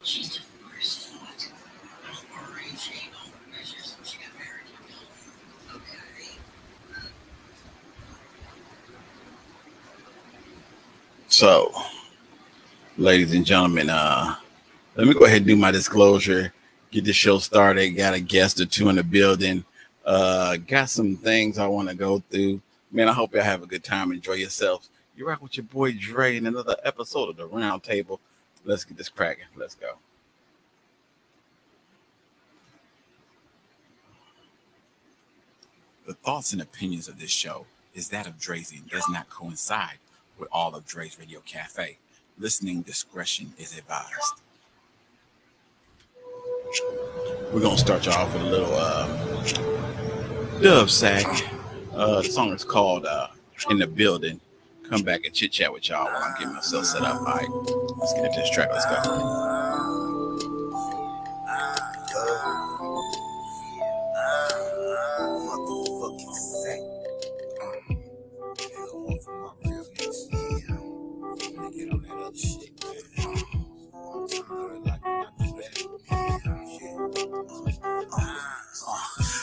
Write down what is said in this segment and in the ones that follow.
She's divorced. What? Arranged measures. She got married. Okay. So, ladies and gentlemen, let me go ahead and do my disclosure. Get the show started. Got a guest or two in the building. Got some things I want to go through. Man, I hope y'all have a good time. Enjoy yourselves. You rock with your boy Dre in another episode of the Round Table. Let's get this cracking. Let's go. The thoughts and opinions of this show is that of Dre's and does not coincide with all of Dre's Radio Cafe. Listening discretion is advised. We're going to start y'all off with a little dub sack. The song is called In the Building. Come back and chit chat with y'all while I'm getting myself set up. All right, let's get into this track. Let's go.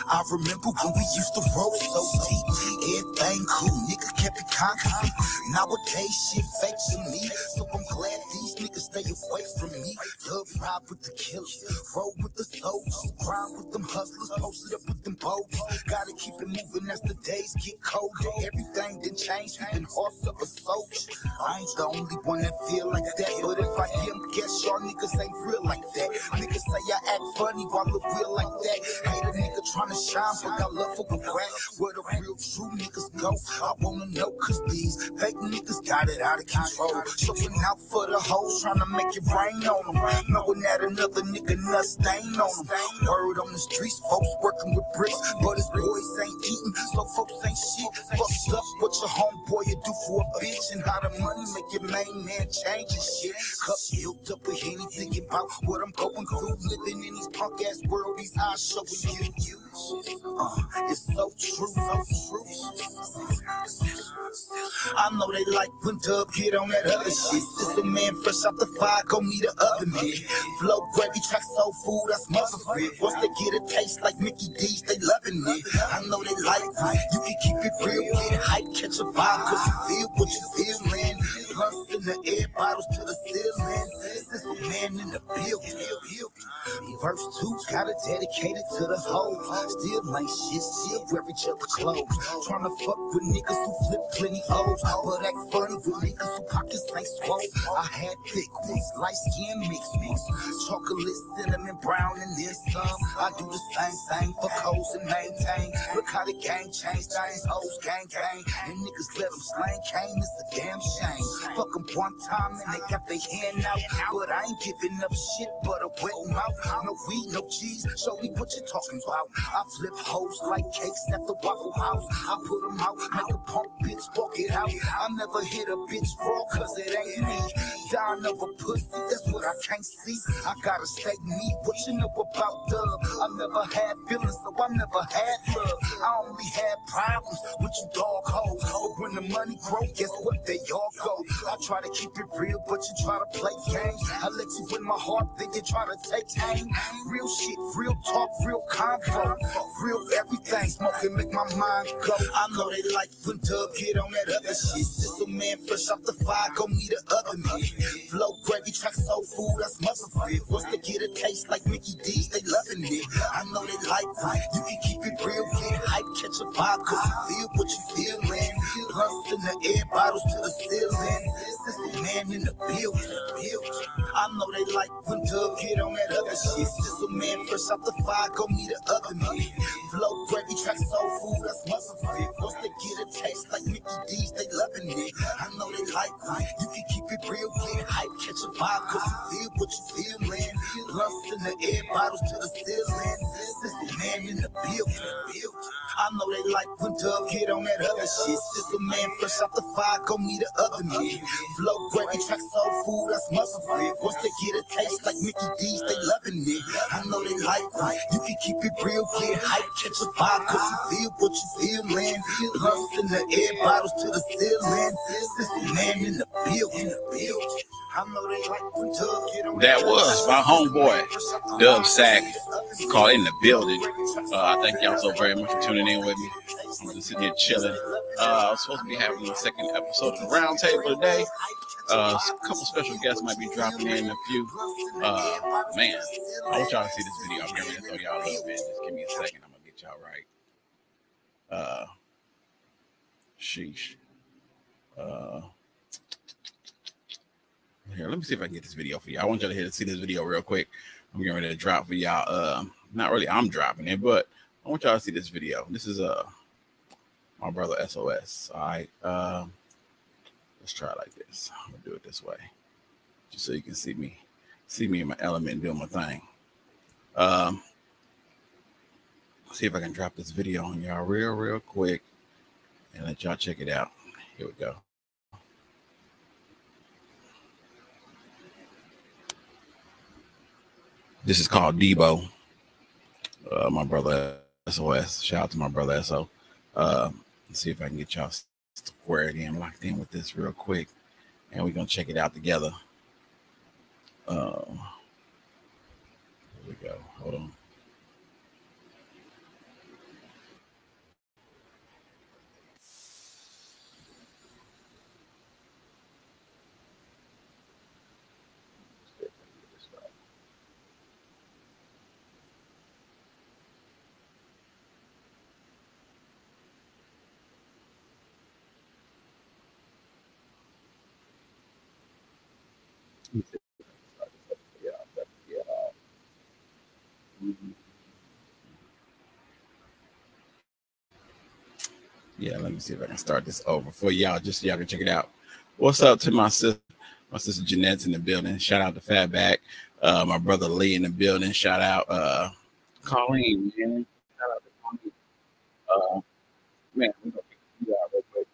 I remember when we used to roll so deep. Everything cool, nigga kept it concrete. Nowadays shit fake to me, so I'm glad these niggas stay away from me. Love ride with the killers, roll with the soldiers, grind with them hustlers, posted up with them boats. Gotta keep it moving as the days get colder. Everything done changed, we been horse up a soldier. I ain't the only one that feel like that, but if I am, guess y'all niggas ain't real like that. Niggas say I act funny while look real like that. Hate a nigga tryna shine, but got love for the rap. Where the real true niggas go, I wanna know, cause these fake niggas got it out of control. Looking out for the hoes, tryna make it rain on them, knowing that another nigga nut stain on them. Word on the streets, folks working with bricks, but his boys ain't eating, so folks ain't shit. Fucked up what your homeboy you do for a bitch, and how the money make your main man change and shit. Cup filled up with Henny, thinking about what I'm going through, living in these punk ass world, these eyes showing you. It's so true, so true. I know they like when Dub get on that other shit. This a man fresh out the fire, go meet the oven man. Flow gravy, track soul food, that's mother bread. Once they get a taste like Mickey D's, they loving it. I know they like it. You can keep it real, get hype, catch a vibe, cause you feel what you feel, man. Blunts in the air, bottles to the ceiling. This is a man in the building. Verse 2, got it dedicated to the hoe. Still ain't shit, still wear each other clothes. Tryna fuck with niggas who flip plenty O's, but act funny with niggas who pockets ain't swole. I had thick ones, light skin mixed ones, chocolate, cinnamon, brown, and then some. I do the same thing for codes and maintain. Look how the game changed, things hoes gang, and niggas let them slang cane. It's a damn shame. Fuck them one time and they got their hand out, but I ain't giving up shit but a wet mouth. No weed, no cheese, show me what you talking about. I flip hoes like cakes at the Waffle House. I put them out, make a punk bitch walk it out. I never hit a bitch raw cause it ain't me. Dying of a pussy, that's what I can't see. I gotta stay me, what you know about Dub? I never had feelings, so I never had love. I only had problems with you dog hoes. But when the money grow, guess what, they all go. I try to keep it real, but you try to play games. I let you win my heart, then you try to take aim. Real shit, real talk, real convo, real everything. Smoking make my mind go. I know they like when Dub get on that other shit. This a man fresh off the fire, go meet the other man. Flow gravy, track soul food, that's mother bread. Once they get a taste like Mickey D's, they loving it. I know they like it. You can keep it real, get hype, catch a vibe, cause you feel what you feel, man. Blunts in the air, bottles to the ceiling. This a man in the building. I know they like when Dub get on that other shit. This a man fresh off the fire, go meet the other man. Flow gravy, track soul food, that's mother bread. Once they get a taste like Mickey D's, they loving it. I know they like it. You can keep it real, get hype, catch a vibe, cause you feel what you feel, man. Blunts in the air, bottles to the ceiling. This a man in the building. I know they like when Dub get on that other shit. This a man fresh off the fire, go meet the other man. Flow gravy, track soul food, that's mother bread. Once they get a taste like Mickey D's, they loving it. I know they like it. You can keep it real, get hype, catch a vibe, cause you feel what you feel, man. Blunts in the air, bottles to the ceiling. This a man in the building. That was my homeboy, Dub Sack, called In the Building. I thank y'all so very much for tuning in with me. I'm just sitting here chilling. I was supposed to be having the second episode of the Roundtable today. A couple special guests might be dropping in a few. Man, I want y'all to see this video. I'm going to throw y'all a little bit. Just give me a second. I'm going to get y'all right. Sheesh. Here, let me see if I can get this video for y'all. I want y'all to see this video real quick. I'm getting ready to drop for y'all. Not really, I'm dropping it, but I want y'all to see this video. This is my brother SOS. All right. Let's try it like this. I'm gonna do it this way, just so you can see me in my element doing my thing. See if I can drop this video on y'all real quick and let y'all check it out. Here we go. This is called Debo. My brother SOS. Shout out to my brother SO. Let's see if I can get y'all squared in, locked in with this real quick, and we're gonna check it out together. Here we go. Hold on. Yeah, let me see if I can start this over for y'all, just so y'all can check it out. What's up to my sister? My sister Jeanette's in the building. Shout out to Fatback. My brother Lee in the building. Shout out Colleen, man. Shout out to Colleen. Man, we're gonna get y'all real quick.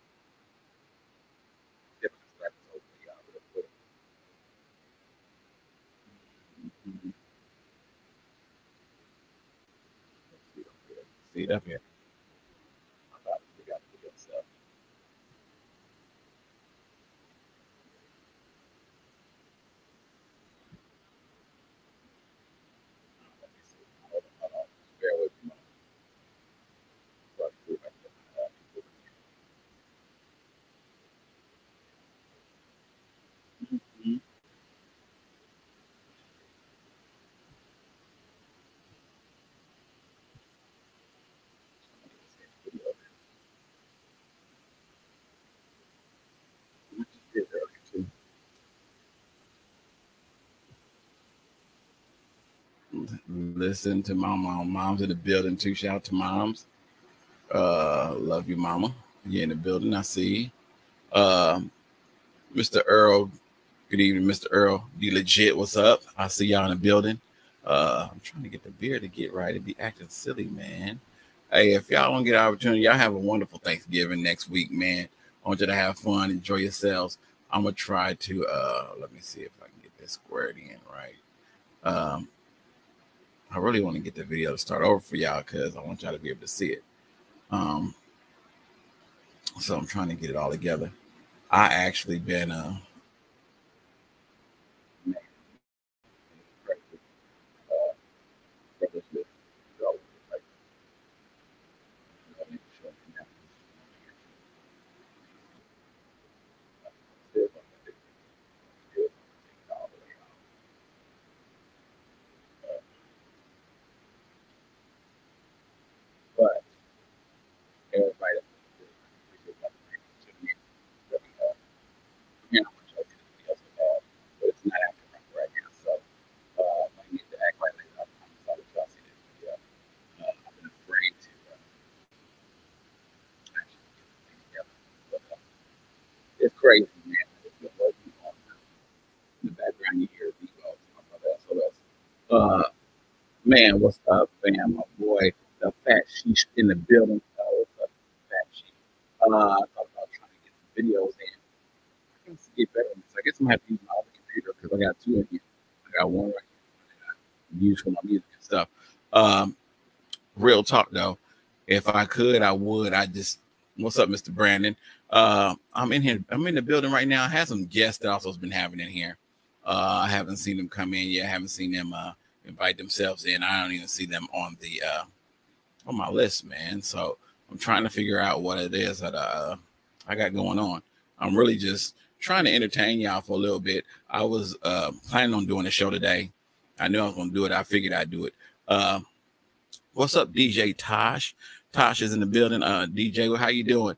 See it up here. Listen to my mom. Mom's in the building too. Shout out to moms. Love you, mama. You're in the building. I see. Mr. Earl. Good evening, Mr. Earl. D legit. What's up? I see y'all in the building. I'm trying to get the beer to get right. It'd be acting silly, man. Hey, if y'all don't get an opportunity, y'all have a wonderful Thanksgiving next week, man. I want you to have fun, enjoy yourselves. I'm gonna try to let me see if I can get this squared in right. I really want to get the video to start over for y'all because I want y'all to be able to see it. So I'm trying to get it all together. I actually been but everybody but it's not acting right now. So I need to act right now. I'm sorry to see this video. I've been afraid to actually get the thing together. But it's crazy, man. It's been working on in the background. You hear Debo, my brother SOS. Man, what's up, fam? My boy, the fat sheesh in the building. What's up, fat sheesh? I thought about trying to get some videos in. I can get better on this. I guess I'm gonna have to use my other computer because I got two in here. I got one right here that I use for my music and stuff. Real talk though, if I could, I would. What's up, Mr. Brandon? I'm in here. I'm in the building right now. I have some guests that also has been having in here. I haven't seen them come in yet. I haven't seen them invite themselves in. I don't even see them on the on my list, man. So I'm trying to figure out what it is that I got going on. I'm really just trying to entertain y'all for a little bit. I was planning on doing a show today. I knew I was going to do it. I figured I'd do it. What's up, DJ Tosh? Tosh is in the building. DJ, how you doing?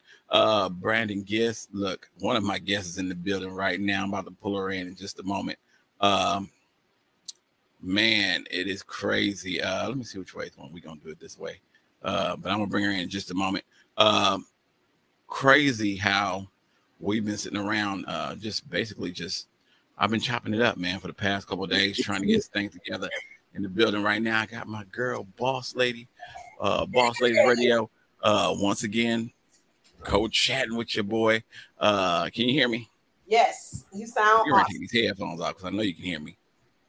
Brandon Guest. Look, one of my guests is in the building right now. I'm about to pull her in just a moment. Man, it is crazy. Let me see which way we're going to do it this way. But I'm going to bring her in just a moment. Crazy how we've been sitting around just basically I've been chopping it up, man, for the past couple of days, trying to get things together in the building right now. I got my girl, Boss Lady Radio. Once again, co-chatting with your boy. Can you hear me? Yes, you sound You're awesome. Take these headphones off because I know you can hear me.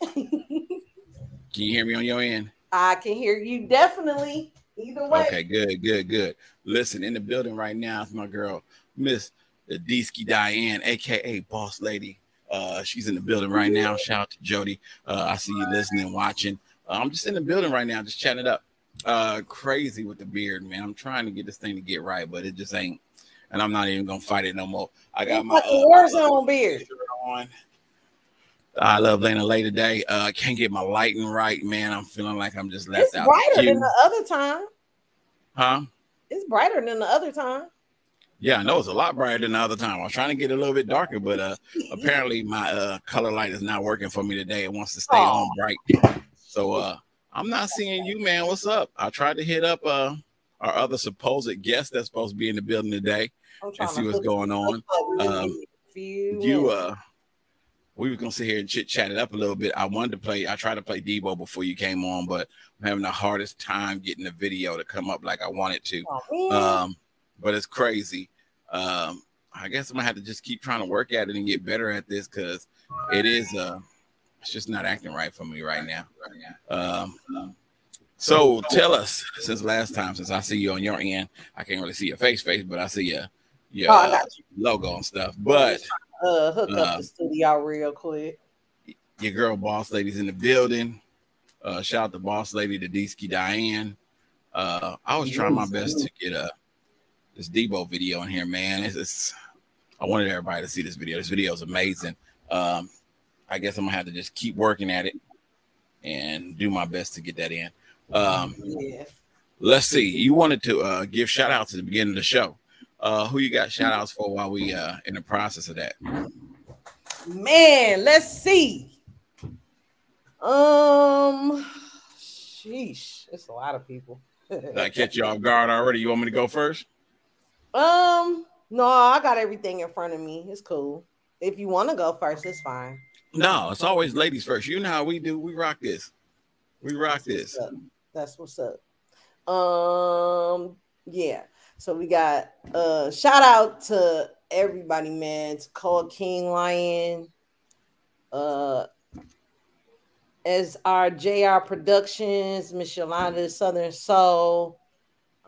Can you hear me on your end? I can hear you definitely. Either way. Okay, good. Listen, in the building right now is my girl, Miss Deesky Diane, aka Boss Lady. She's in the building right now. Shout out to Jody. I see you listening, watching. I'm just in the building right now, just chatting it up. Crazy with the beard, man. I'm trying to get this thing to get right, but it just ain't. And I'm not even gonna fight it no more. I got my Warzone beard on. I love Lena Lay today. Can't get my lighting right, man. I'm feeling like I'm just left out. It's brighter than the other time. Huh? It's brighter than the other time. Yeah, I know it's a lot brighter than the other time. I was trying to get a little bit darker, but apparently my color light is not working for me today. It wants to stay on bright. So I'm not seeing you, man. What's up? I tried to hit up our other supposed guest that's supposed to be in the building today and see what's going on. We were gonna sit here and chit-chat it up a little bit. I tried to play Debo before you came on, but I'm having the hardest time getting the video to come up like I wanted to. But it's crazy. I guess I'm gonna have to just keep trying to work at it and get better at this because it's just not acting right for me right now. So tell us, since I see you on your end, I can't really see your face, but I see your logo and stuff. But hook up the studio real quick. Your girl Boss Lady's in the building. Shout out to Boss Lady, the Deesky Diane. I was trying my best to get this Debo video in here, man. I wanted everybody to see this video. This video is amazing. I guess I'm gonna have to just keep working at it and do my best to get that in. Let's see. You wanted to give shout outs at the beginning of the show. Who you got shout outs for while we in the process of that? Man, let's see. Sheesh, it's a lot of people. Did I catch you off guard already? You want me to go first? No, I got everything in front of me. It's cool. If you want to go first, it's fine. No, it's always ladies first. You know how we do. We rock this. That's what's up. Yeah. So we got shout out to everybody, man. To Cole King Lion, as our JR Productions, Miss Yolanda Southern Soul,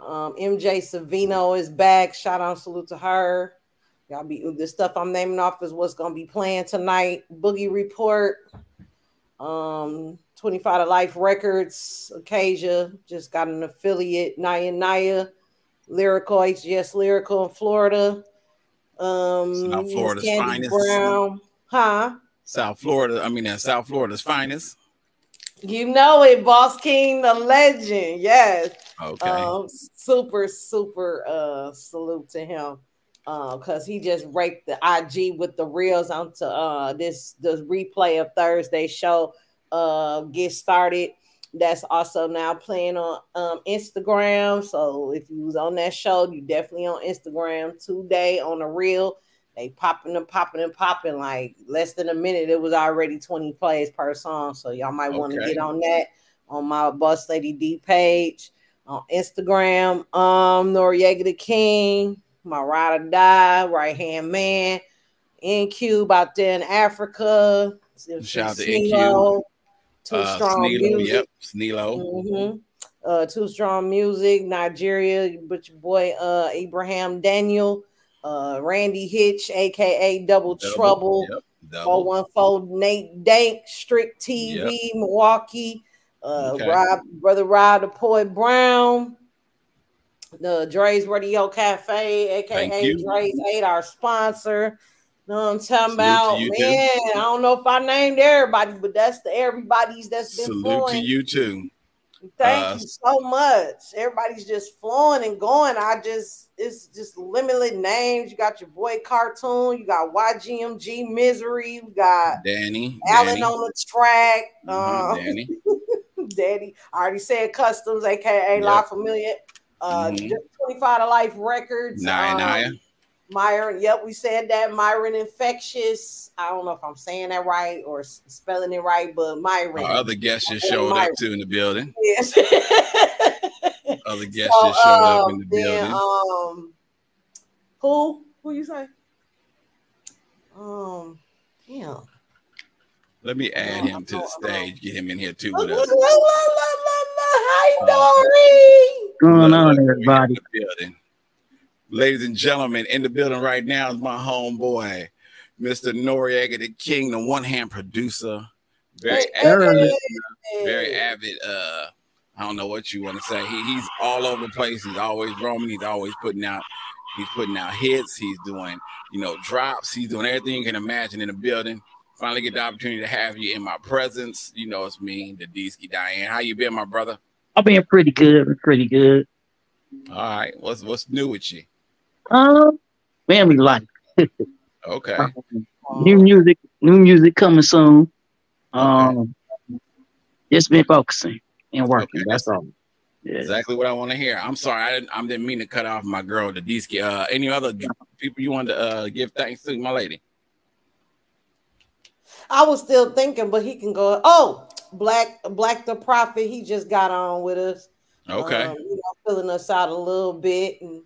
MJ Savino is back. Shout out, salute to her. Y'all the stuff I'm naming off is what's gonna be playing tonight. Boogie Report, 25 to Life Records, Acacia just got an affiliate. Naya, Lyrical, HGS Lyrical in Florida. South Florida's finest. Brown. South Florida's finest. You know it, Boss King, the legend. Yes. Okay. Super salute to him. Because he just raked the IG with the reels onto the replay of Thursday's show. Get started. That's also now playing on Instagram. So if you was on that show, you definitely on Instagram today on the reel. They popping like less than a minute. It was already 20 plays per song. So y'all might want to get on that on my Boss Lady D page on Instagram. Noreaga the King, my ride or die, right hand man, NQ out there in Africa. Shout out to NQ. Too Strong Music. Yep, Snelo. Too Strong Music, Nigeria, but your boy Abraham Daniel, Randy Hitch, aka Double Trouble. Double. 414 Nate Dank, Strict TV, Milwaukee. Brother Rob the Poet Brown, the Dre's Radio Cafe, aka Dre's 8, our sponsor. Know what I'm talking about? Man, too. I don't know if I named everybody, but that's the everybody's that's been Salute flowing. to you too. Thank you so much. Everybody's just flowing and going. It's just limited names. You got your boy Cartoon, you got YGMG Misery, you got Danny Allen on the track. Danny. Daddy. I already said Customs, aka La Familia. Just 25 to Life Records. Naya. Myron, we said that. Myron Infectious. I don't know if I'm saying that right or spelling it right, but Myron. Our other guests just showed up too in the building. Yes. Other guests just showed up in the building. Who you say? Yeah. Let me add him to the stage. Get him in here too with us. Hi, Dory. What's going on, everybody? Ladies and gentlemen, in the building right now is my homeboy, Mr. Noreaga, the King, the one-hand producer. Very avid. I don't know what you want to say. He's all over the place. He's always roaming. He's always putting out hits. He's doing, drops. He's doing everything you can imagine in the building. Finally get the opportunity to have you in my presence. It's me, the D-Ski Diane. How you been, my brother? I've been pretty good. Pretty good. All right. What's new with you? Family life. Okay. New music coming soon. Just been focusing and working. Okay. That's all. Yeah. Exactly what I want to hear. I'm sorry, I didn't mean to cut off my girl, the D-Ski. Any other people you want to give thanks to, my lady? I was still thinking, but he can go. Oh, Black the Prophet. He just got on with us. Okay. Filling us out a little bit, and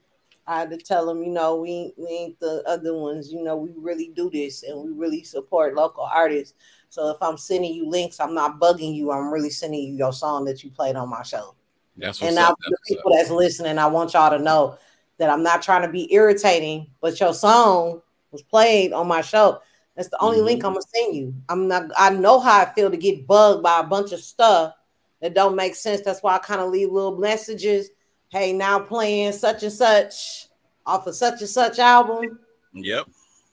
I had to tell him, we ain't the other ones. We really do this, and we really support local artists. So if I'm sending you links, I'm not bugging you. I'm really sending you your song that you played on my show. That's what's up. The people that's listening, I want y'all to know that I'm not trying to be irritating, but your song was played on my show. That's the only link I'm gonna send you. I know how I feel to get bugged by a bunch of stuff that don't make sense. That's why I kind of leave little messages. Hey, now playing such and such off of such and such album. Yep.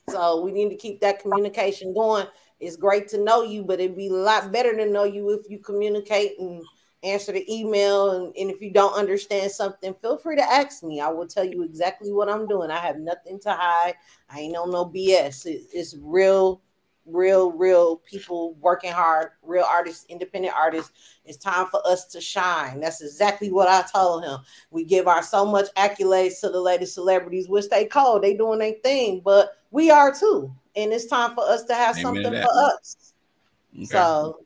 So we need to keep that communication going. It's great to know you, but it'd be a lot better to know you if you communicate and answer the email. And if you don't understand something, feel free to ask me. I will tell you exactly what I'm doing. I have nothing to hide. I ain't on no BS. It's real people working hard, real artists, independent artists. It's time for us to shine. That's exactly what I told him. We give our so much accolades to the latest celebrities, which they call, they doing their thing, but we are too. And it's time for us to have something for us. Okay. So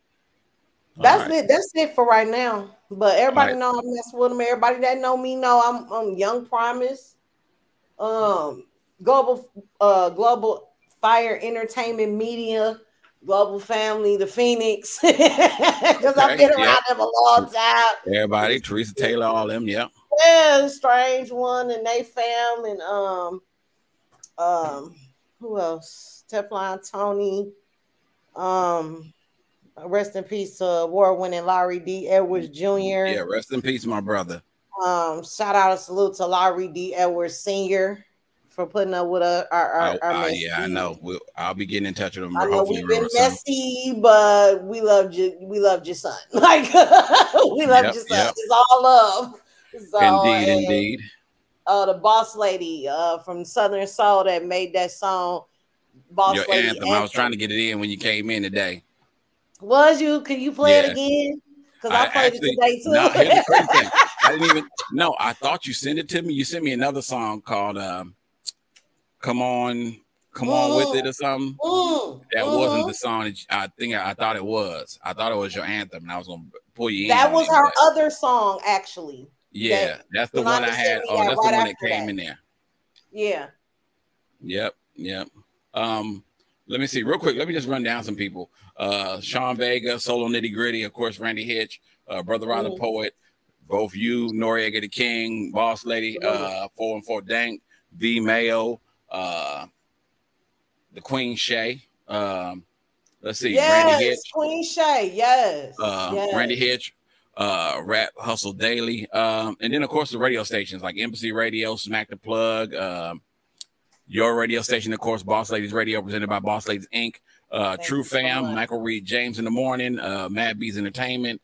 that's it. That's it for right now. But everybody know I mess with them. Everybody that know me know I'm Young Promise. Global Fire Entertainment Media, Global Family, the Phoenix. Because I've been around them a long time. Everybody, Teresa Taylor, all them, Yeah, Strange One and they fam and who else? Teflon Tony. Rest in peace to award-winning Larry D. Edwards Jr. Yeah, rest in peace, my brother. Shout out and salute to Larry D. Edwards Sr. for putting up with our yeah, I know. I'll be getting in touch with him. I know we've been messy, but we loved you. We loved your son. Like we loved your son. Yep. It's all love. So, indeed. The boss lady from Southern Soul that made that song. Boss Your lady anthem. I was trying to get it in when you came in today. Was you? Can you play it again? Because I played it today too. No, here's the crazy thing. I didn't even. No, I thought you sent it to me. You sent me another song called "Come On With It" or something. That wasn't the song that I thought it was. I thought it was your anthem, and I was gonna pull you in. That was her other song, actually. Yeah, that's the one I had. Oh, that's the one that came in there. Yeah. Yep. Let me see real quick. Let me just run down some people. Sean Vega, Solo Nitty Gritty, of course, Randy Hitch, Brother Rod the Poet, both you, Noreaga the King, Boss Lady, 414 Dank, V Mayo, the Queen Shay, Let's see, Brandy Yes, Hitch, Queen Shay. Yes. Yes. Brandy Hitch, Rap Hustle Daily, and then of course the radio stations like Embassy Radio, Smack the Plug, your radio station, of course, Boss Ladies Radio, presented by Boss Ladies Inc. True Fam, much. Michael Reed James in the morning, Mad Bees Entertainment,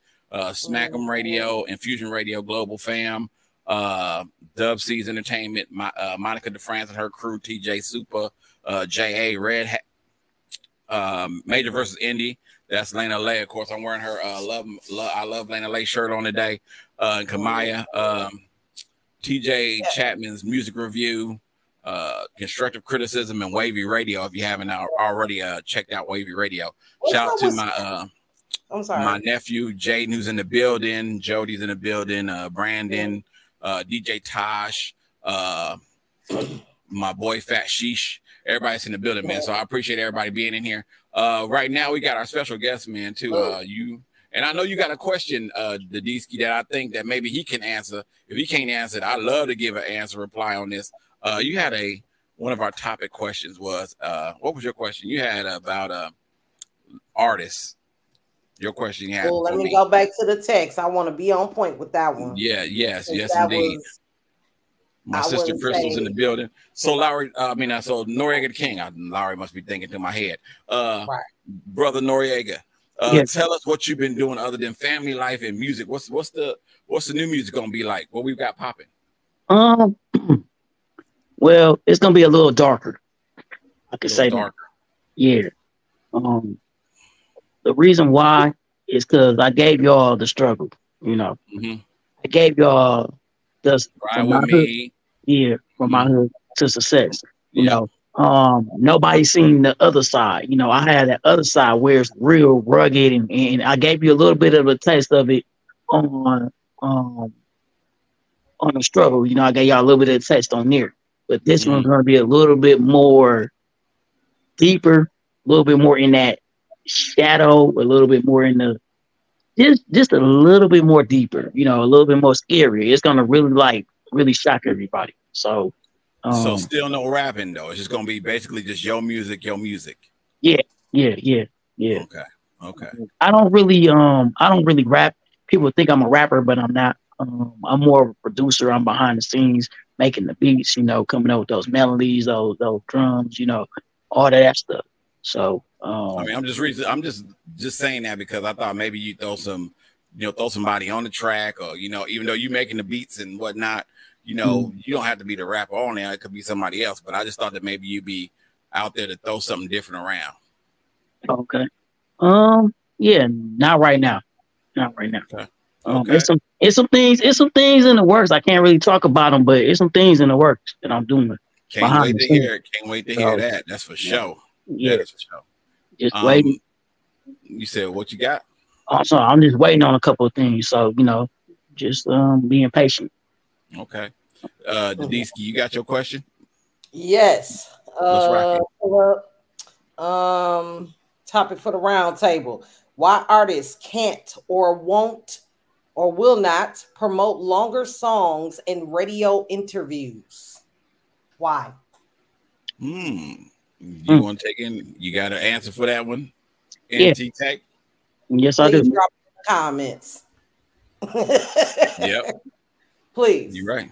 Smack 'em Radio, Infusion Radio, Global Fam, Dub C's Entertainment, Monica DeFrance and her crew, TJ Super, JA Red Hat, Major versus Indy. That's Lena Lay. Of course, I'm wearing her I love Lena Lay shirt on today. And Kamaya, TJ Chapman's music review, constructive criticism, and Wavy Radio. If you haven't already checked out Wavy Radio, shout out to my nephew Jaden, who's in the building. Jody's in the building. Brandon, DJ Tosh, my boy Fat Sheesh. Everybody's in the building, man. So I appreciate everybody being in here. Right now, we got our special guest, man, too. You and I know you got a question, Dadisky, that I think that maybe he can answer. If he can't answer it, I'd love to give an reply on this. You had one of our topic questions was what was your question? You had about artists. Your question you had. Well, let me go back to the text. I want to be on point with that one. Yes, indeed. My sister Crystal's in the building. So Lowry, so Noreaga the King. Lowry must be thinking to my head. Right. Brother Noreaga, yes. Tell us what you've been doing other than family life and music. What's the new music gonna be like? What we've got popping? Well, it's gonna be a little darker. I could say darker. That. Yeah. The reason why is because I gave y'all the struggle. I gave y'all from my hood to success. Nobody's seen the other side. I had that other side where it's real rugged, and I gave you a little bit of a taste of it on the struggle. I gave y'all a little bit of a taste on there. But this one's going to be a little bit more deeper, a little bit more in that shadow, a little bit more in the just a little bit more deeper, a little bit more scary. It's going to really shock everybody. So still no rapping though. It's just going to be basically just your music. Yeah. Okay. I don't really rap. People think I'm a rapper, but I'm not. I'm more of a producer. I'm behind the scenes, making the beats, coming up with those melodies, those drums, all that stuff. So, I'm just saying that because I thought maybe you throw somebody on the track, or even though you're making the beats and whatnot, you don't have to be the rapper on there. It could be somebody else. But I just thought that maybe you'd be out there to throw something different around. Okay. Yeah, not right now. Okay. It's some things in the works. I can't really talk about them, but it's some things in the works that I'm doing. Can't wait to hear that. That's for sure. Yeah, that's for sure. Just waiting. You said what you got? Also, I'm just waiting on a couple of things. So, just being patient. Okay. Dadisky, you got your question? Yes. Let's rock it. Topic for the round table. Why artists can't or won't or will not promote longer songs in radio interviews? Why? You want to take in? You got an answer for that one? T-Tech? Yes, I do. Drop in the comments. Yep. Please. You're right.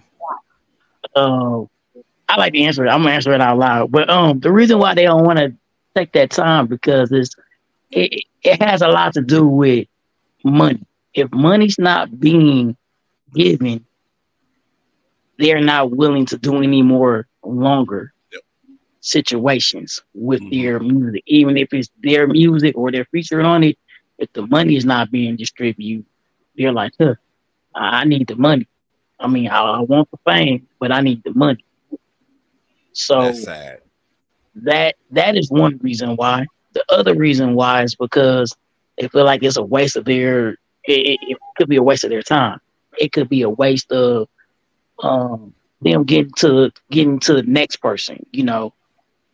I like to answer it. I'm gonna answer it out loud. But the reason why they don't want to take that time because it has a lot to do with money. If money's not being given, they're not willing to do any more longer situations with their music, even if it's their music or they're featured on it. If the money is not being distributed, they're like, I need the money. I mean, I want the fame, but I need the money. So that's sad. That is one reason why. The other reason why is because they feel like it's a waste of their. It could be a waste of their time. It could be a waste of them getting to the next person.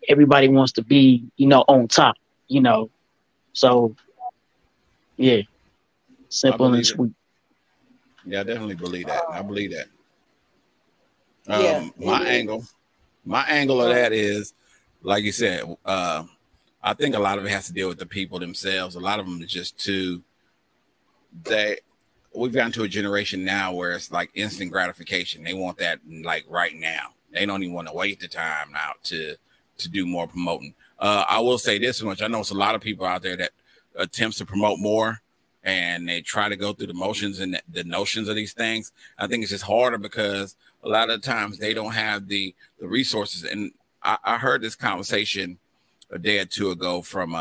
Everybody wants to be on top. So yeah, simple and sweet. Yeah, I definitely believe that. I believe that. Yeah, my angle of that is, like you said, I think a lot of it has to deal with the people themselves. A lot of them is just too. We've gotten to a generation now where it's like instant gratification. They want that like right now. They don't even want to wait the time out to do more promoting. I will say this much: I know it's a lot of people out there that attempts to promote more, and they try to go through the motions and the notions of these things. I think it's just harder because a lot of times they don't have the resources. And I heard this conversation a day or two ago from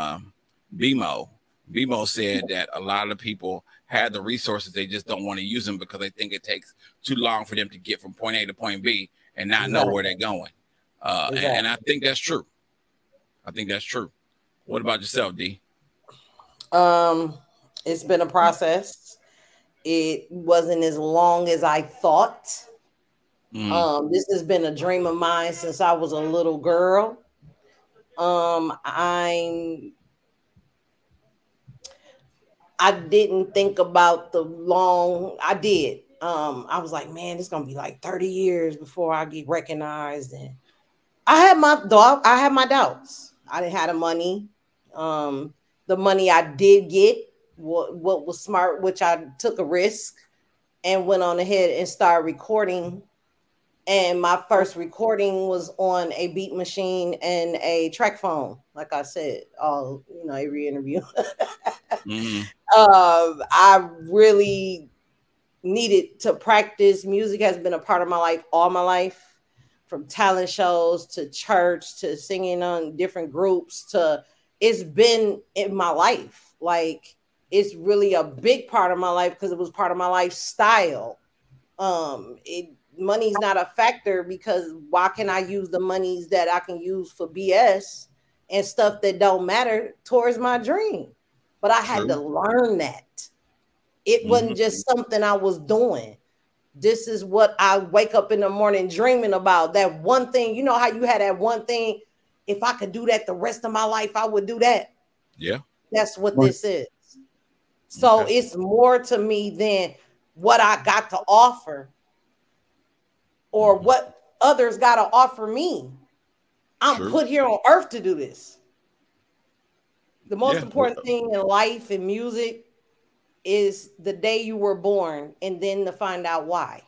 BMO. BMO said that a lot of people had the resources, they just don't want to use them because they think it takes too long for them to get from point A to point B and not know where they're going. And I think that's true. I think that's true. What about yourself, D? It's been a process. It wasn't as long as I thought. This has been a dream of mine since I was a little girl. I didn't think about the long. I did. I was like, man, it's gonna be like 30 years before I get recognized. And I had my doubts. I didn't have the money. The money I did get, what was smart, which I took a risk and went on ahead and started recording. And my first recording was on a beat machine and a track phone, like I said, every interview. I really needed to practice. Music has been a part of my life all my life, from talent shows to church to singing on different groups to it's been in my life. Like, it's really a big part of my life because it was part of my lifestyle. Money's not a factor because why can I use the monies that I can use for BS and stuff that don't matter towards my dream? But I had to learn that. It wasn't just something I was doing. This is what I wake up in the morning dreaming about. That one thing, you know how you had that one thing, if I could do that the rest of my life, I would do that. Yeah. That's what this is. So it's more to me than what I got to offer or what others got to offer me. I'm put here on earth to do this. The most important thing in life and music is the day you were born and then to find out why.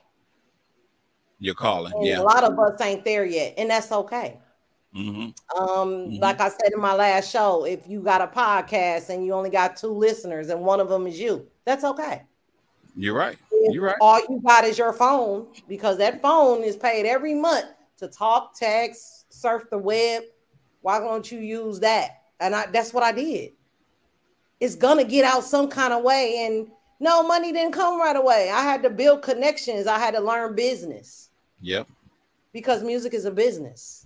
You're calling. And a lot of us ain't there yet, and that's okay. Like I said in my last show, if you got a podcast and you only got 2 listeners and one of them is you, that's okay. You're right. You're right. All you got is your phone, because that phone is paid every month to talk, text, surf the web. Why don't you use that? And that's what I did. It's gonna get out some kind of way. And no, money didn't come right away. I had to build connections. I had to learn business. Yep. Because music is a business.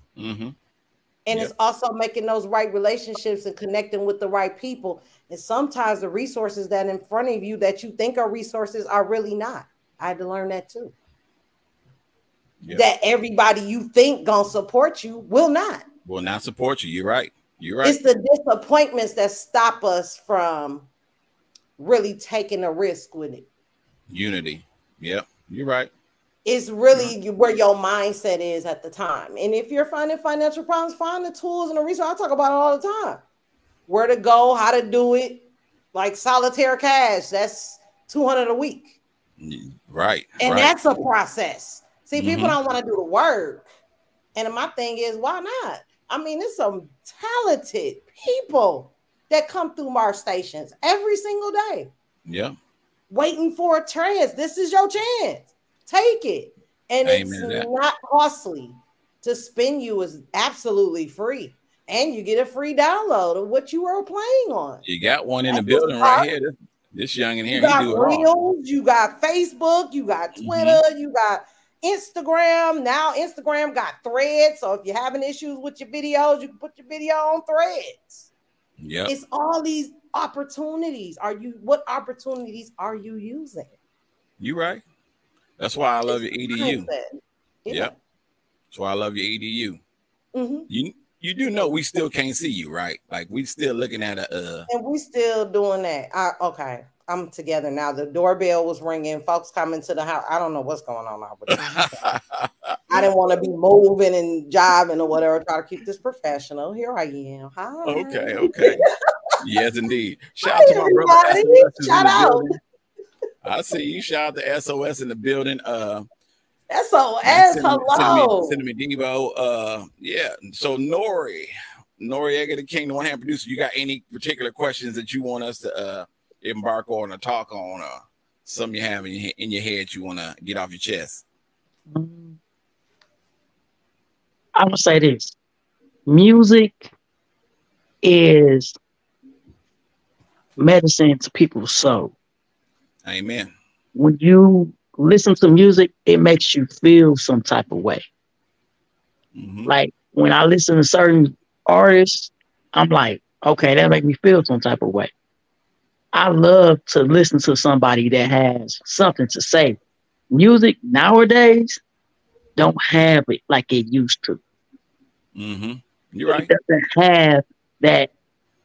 And it's also making those right relationships and connecting with the right people. And sometimes the resources that in front of you that you think are resources are really not. I had to learn that too. That everybody you think gonna support you will not. Will not support you. You're right. You're right. It's the disappointments that stop us from really taking a risk with it. Unity. Yep. You're right. It's really where your mindset is at the time. And if you're finding financial problems, find the tools and the resources. I talk about it all the time. Where to go, how to do it. Like solitaire cash, that's $200 a week. Right. And that's a process. See, people don't want to do the work. And my thing is, why not? I mean, there's some talented people that come through our stations every single day. Yeah. Waiting for a chance. This is your chance. Take it. And it's not costly. To spin you is absolutely free. And you get a free download of what you were playing on. You got one in the building right here. This young in here. You got Reels, you got Facebook, you got Twitter, you got Instagram. Now Instagram got Threads. So if you're having issues with your videos, you can put your video on Threads. Yeah. It's all these opportunities. What opportunities are you using? You right. That's why I love your EDU. Yeah. That's why I love your EDU. You do know we still can't see you, right? Like we still looking at and we still doing that. Okay. I'm together now. The doorbell was ringing. Folks coming to the house. I don't know what's going on now. But I didn't want to be moving and jiving or whatever. Try to keep this professional. Here I am. Hi. Okay. Yes, indeed. Shout Hi, out to my brother everybody. SOS is in Shout the out. building. I see you. Shout out to SOS in the building. SOS. Hello. Sending me Devo. Yeah. So Noreaga the King, the one hand producer. You got any particular questions that you want us to embark on or talk on? Something you have in your head you want to get off your chest? I would say this: music is medicine to people's soul. Amen. When you listen to music, it makes you feel some type of way. Mm-hmm. Like when I listen to certain artists, I'm like, okay, that make me feel some type of way. I love to listen to somebody that has something to say. Music nowadays don't have it like it used to. Mm-hmm. You're right. It doesn't have that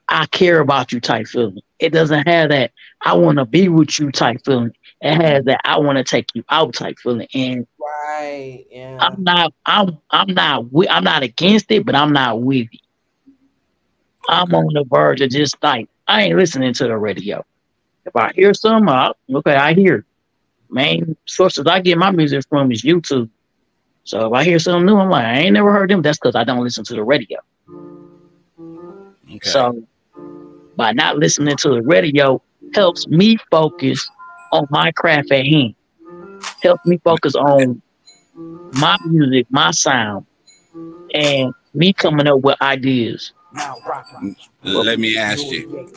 I care about you type feeling. It doesn't have that I want to be with you type feeling. It has that I want to take you out type feeling. And Right. Yeah. I'm not against it, but I'm not with it. I'm on the verge of just like I ain't listening to the radio. If I hear something, okay, I hear. Main sources I get my music from is YouTube. So if I hear something new, I'm like, I ain't never heard them. That's because I don't listen to the radio. Okay. So by not listening to the radio helps me focus on my craft at hand. Helps me focus on my music, my sound, and me coming up with ideas. Let me ask you.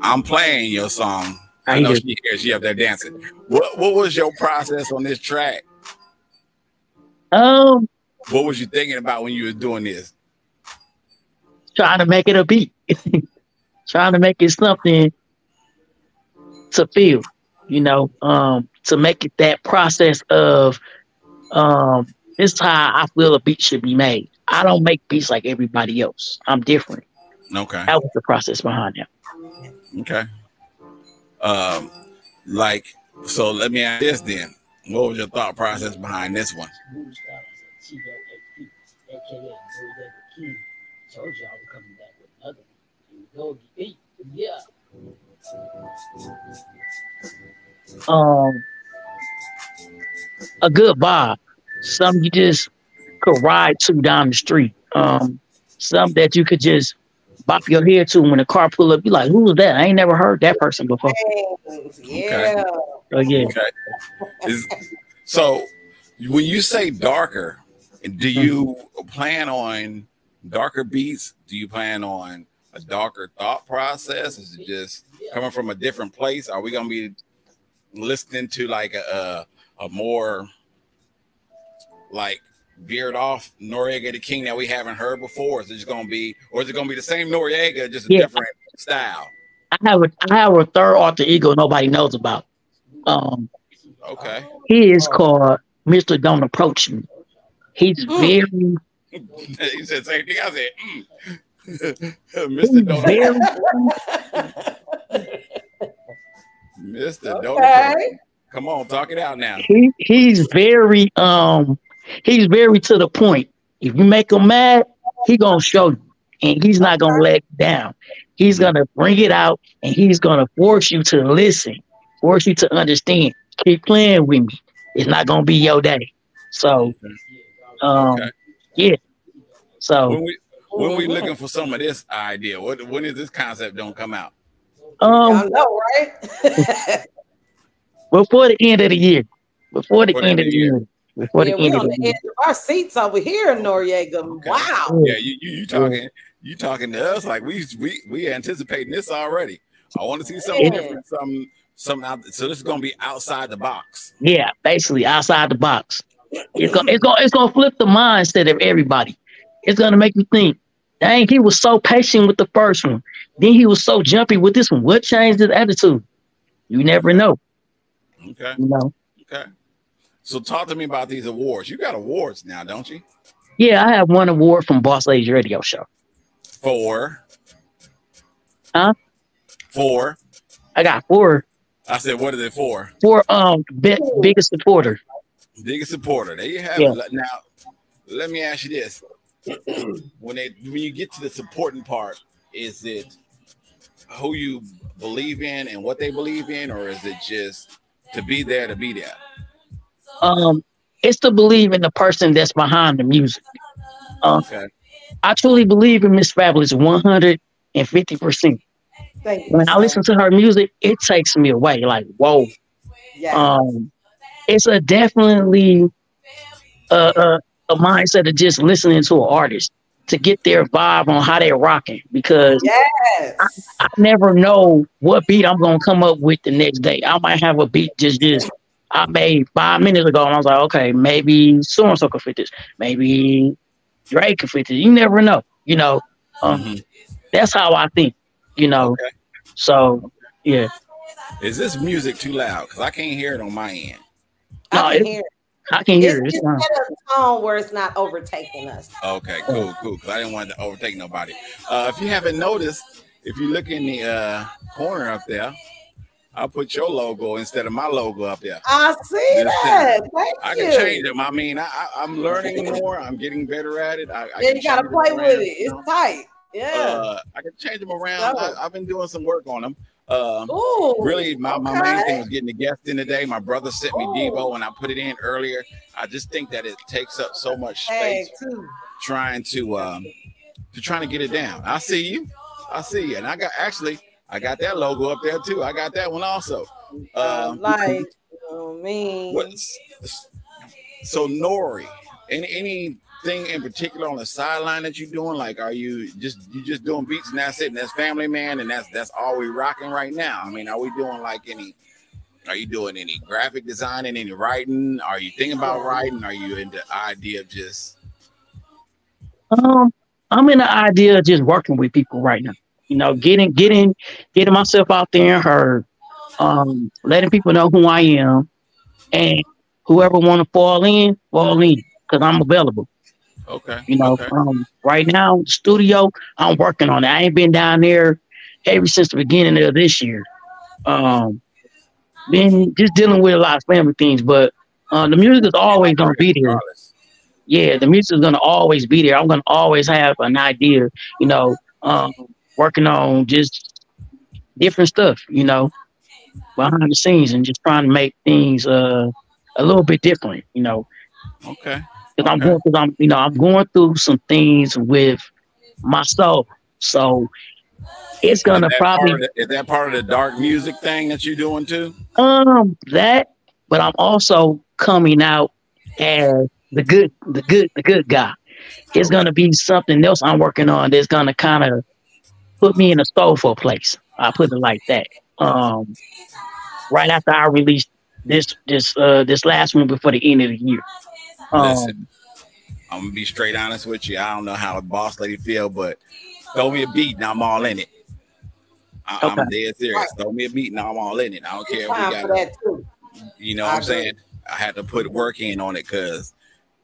I'm playing your song. I know she hears you up there dancing. What was your process on this track? What was you thinking about when you were doing this? Trying to make it a beat. Trying to make it something to feel, to make it that process of this is how I feel a beat should be made. I don't make beats like everybody else. I'm different. Okay. That was the process behind that. Okay. So let me ask this then. What was your thought process behind this one? A good vibe. Some you just could ride to down the street. Some that you could just bop your head to when the car pull up. You like, who's that? I ain't never heard that person before. Yeah. Oh yeah. Okay. So when you say darker, do you plan on darker beats? Do you plan on a darker thought process? Is it just coming from a different place? Are we gonna be listening to like a more like veered off Noreaga the King that we haven't heard before? Is it gonna be the same Noreaga, just a different style? I have a third alter ego nobody knows about. Okay. He is called Mr. Don't Approach Me. He's very. He said same thing. I said, Mr. Don't. Mr. Don't Approach Me. Come on, talk it out now. He's very to the point. If you make him mad, he gonna show you, and he's not gonna let you down. He's gonna bring it out, and he's gonna force you to listen, force you to understand. Keep playing with me. It's not gonna be your day. So, yeah. So when we looking for some of this idea, when is this concept don't come out? I know, right? Before the end of the year. Before the end of the year. Before the end of the year. Our seats over here, Noreaga. Okay. Wow. Yeah, you talking to us like we anticipating this already. I want to see something different, something out. So this is gonna be outside the box. Yeah, basically outside the box. It's gonna flip the mindset of everybody. It's gonna make you think, dang, he was so patient with the first one. Then he was so jumpy with this one. What changed his attitude? You never know. Okay. Okay. So talk to me about these awards. You got awards now, don't you? Yeah, I have one award from Boss Lady's radio show. For? Huh? For? I got 4. I said, what is it for? For biggest supporter. Biggest supporter. There you have Yeah. it. Now, let me ask you this: when you get to the supporting part, is it who you believe in and what they believe in, or is it just to be there to be there? Um, it's to believe in the person that's behind the music. Um, Okay. I truly believe in Miss Fabulous 150%. Thank you, When I sir. listen to her music, it takes me away. Like, whoa. Yes. Um, it's a definitely a mindset of just listening to an artist to get their vibe on how they're rocking because Yes. I never know what beat I'm gonna come up with the next day. I might have a beat just I made 5 minutes ago, and I was like, okay, maybe so and so could fit this, maybe Drake could fit this. You never know, Um, Hmm. that's how I think, you know. Okay. So yeah, Is this music too loud? Because I can't hear it on my end. I no, can hear it. I can hear it. It's It's fine. at a tone where it's not overtaking us. Okay, cool. Because I didn't want to overtake nobody. If you haven't noticed, if you look in the corner up there, I'll put your logo instead of my logo up there. I see This that. time. Thank I you. can change them. I mean, I'm learning more. I'm getting better at it. I Yeah, can you gotta change them play around. with it. It's tight. Yeah. I can change them around. So, I've been doing some work on them. Really, ooh, my main thing okay. was getting the guest in today. My brother sent me Ooh, Devo, and I put it in earlier. I just think that it takes up so much tag space too. trying to get it down. I see you, and I got that logo up there too. I got that one also. Like, I What? mean, So Nori, anything in particular on the sideline that you're doing? Like, are you just doing beats and that's it, and that's Family Man, and that's all we rocking right now? I mean, are we doing like any? Are you doing any graphic designing, any writing? Are you thinking about writing? Are you in the idea of just Um, I'm in the idea of just working with people right now. Getting myself out there and heard, letting people know who I am, and whoever want to fall in, because I'm available. okay, okay, Right now, the studio, I'm working on it. I ain't been down there ever since the beginning of this year. Um, been just dealing with a lot of family things, but the music is always gonna be there. regardless? Yeah, the music is gonna always be there. I'm gonna always have an idea, you know, um, working on just different stuff, behind the scenes and just trying to make things a little bit different, Okay, because okay. I'm going through some things with my soul, so it's Is gonna that part of probably the dark music thing that you're doing too? that, but I'm also coming out as the good guy. It's Okay, gonna be something else I'm working on that's gonna kind of put me in a soulful place. I put it like that. Um, right after I released this last one before the end of the year. listen. Um, I'm gonna be straight honest with you. I don't know how a boss lady feel, but throw me a beat and I'm all in it. okay. I'm dead right. serious. Throw me a beat and I'm all in it. I don't It's care if we time got for that too. you know what I I'm agree. saying? I had to put work in on it because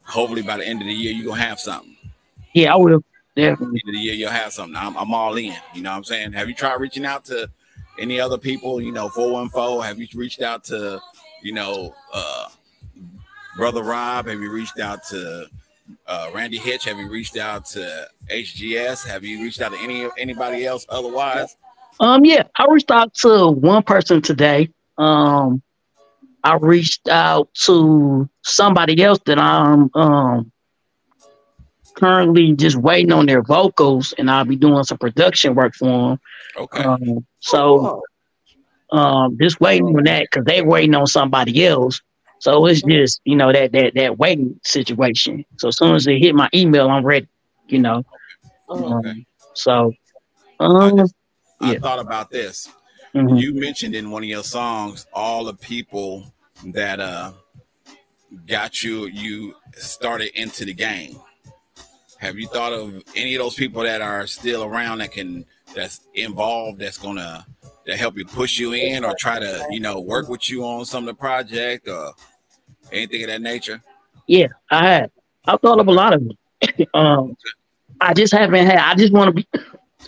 hopefully by the end of the year you're gonna have something. Yeah, I will definitely. End of the year you'll have something. I'm all in. You know what I'm saying? Have you tried reaching out to any other people? 414. Have you reached out to you know brother Rob? Have you reached out to Randy Hitch? Have you reached out to HGS? Have you reached out to anybody else otherwise? Yeah, I reached out to one person today. Um, I reached out to somebody else that I'm currently just waiting on their vocals, and I'll be doing some production work for them. Okay. So Oh, just waiting on that because they waiting on somebody else. So it's just that waiting situation. So as soon as they hit my email, I'm ready. You know. Okay. So I just I yeah. thought about this. Hmm. You mentioned in one of your songs all the people that got you started into the game. Have you thought of any of those people that are still around that's involved that help you push you in or try to work with you on some of the project or anything of that nature? Yeah, I had. I thought of a lot of them. I just haven't had. I just want to be.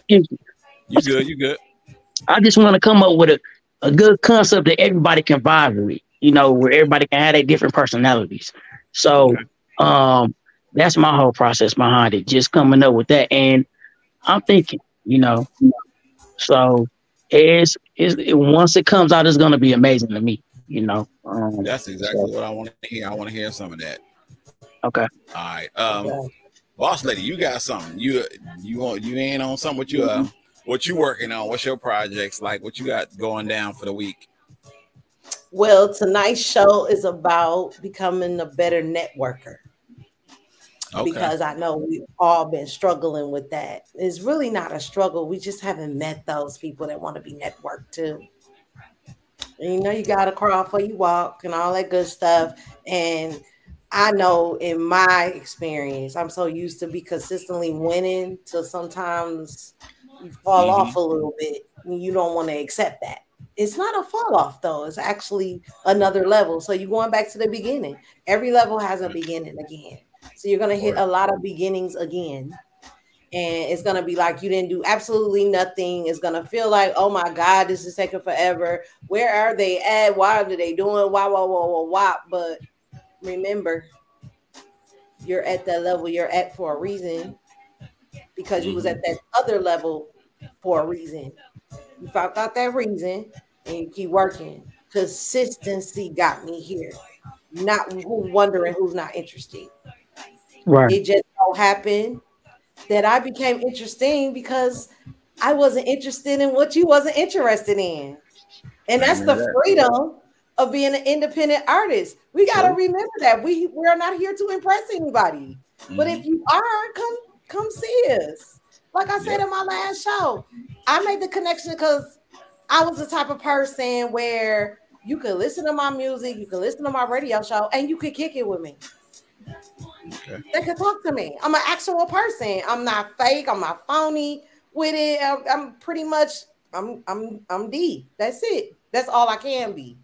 Excuse me. You good? I just want to come up with a good concept that everybody can vibe with. where everybody can have their different personalities. So that's my whole process behind it, just coming up with that. And I'm thinking, so once it comes out, it's gonna be amazing to me. That's exactly So what I want to hear. I want to hear some of that. okay. All right. Okay. Boss lady, you got something. You ain't on something. What you working on? What's your projects like? What you got going down for the week? Well, tonight's show is about becoming a better networker. Okay. Because I know we've all been struggling with that. It's really not a struggle. We just haven't met those people that want to be networked to. And you got to crawl before you walk and all that good stuff. And I know in my experience, I'm so used to be consistently winning till sometimes you fall off a little bit and you don't want to accept that. It's not a fall off though. It's actually another level. So you're going back to the beginning. Every level has a beginning again. So you're going to hit a lot of beginnings again. And it's going to be like you didn't do absolutely nothing. It's going to feel like, oh my God, this is taking forever. Where are they at? Why are they doing? Why? But remember, you're at that level you're at for a reason because you was at that other level for a reason. You found out that reason and you keep working. Consistency got me here. Not wondering who's not interested. Right. It just so happened that I became interesting because I wasn't interested in what you wasn't interested in. And that's the freedom of being an independent artist. We got to remember that we're not here to impress anybody. But if you are, come see us. Like I said in my last show, I made the connection because I was the type of person where you could listen to my music, you could listen to my radio show, and you could kick it with me. Okay. They could talk to me. I'm an actual person. I'm not fake. I'm not phony with it. I'm pretty much. I'm D. That's it. That's all I can be.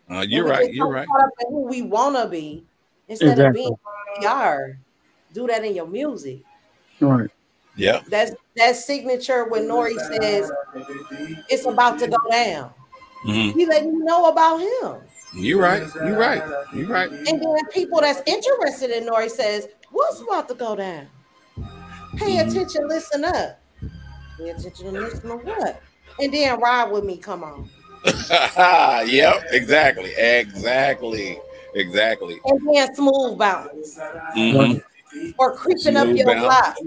You're right. You're right. Caught up in who we wanna be instead of being who we are. Do that in your music. Right. Yeah. That's that signature when Nori says it's about to go down. He letting you know about him. You're right. You're right. You're right. And then people that's interested in Nori says, what's about to go down? Pay attention, listen up. Pay attention and listen to what? And then ride with me, come on. Yep, exactly. And then smooth bounce. Or creeping smooth up your bounce. Block.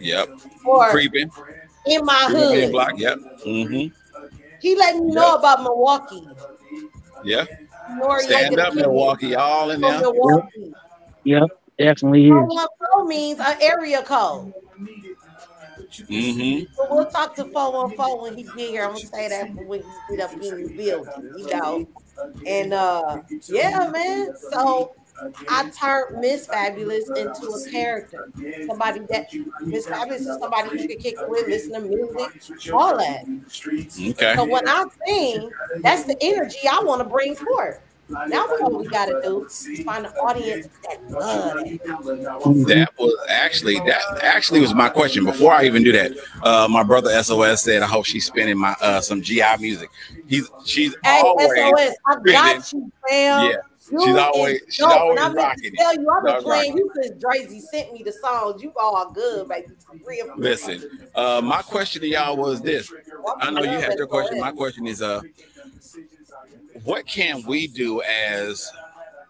Yep. Or creeping. In my hood. Block. Yep. He letting you know about Milwaukee. Yeah. Stand up, Milwaukee, all in there. Yep, definitely is. 414 means an area code. So we'll talk to 414 when he get here. I'm gonna say that when he get up in the building, And yeah, man. So I turned Miss Fabulous into a character. Somebody that Miss Fabulous is somebody you can kick it with, listen to music, all that. Okay. So when I sing, that's the energy I want to bring forth. Now what we got to do is find an audience that love that actually was my question before I even do that. My brother SOS said, I hope she's spinning my some GI music. She's always SOS, I got you, fam. Yeah. She's always rocking it. I've been playing you since Drazy sent me the songs. You all good, baby. Listen, my question to y'all was this. I know you had your question. My question is, what can we do as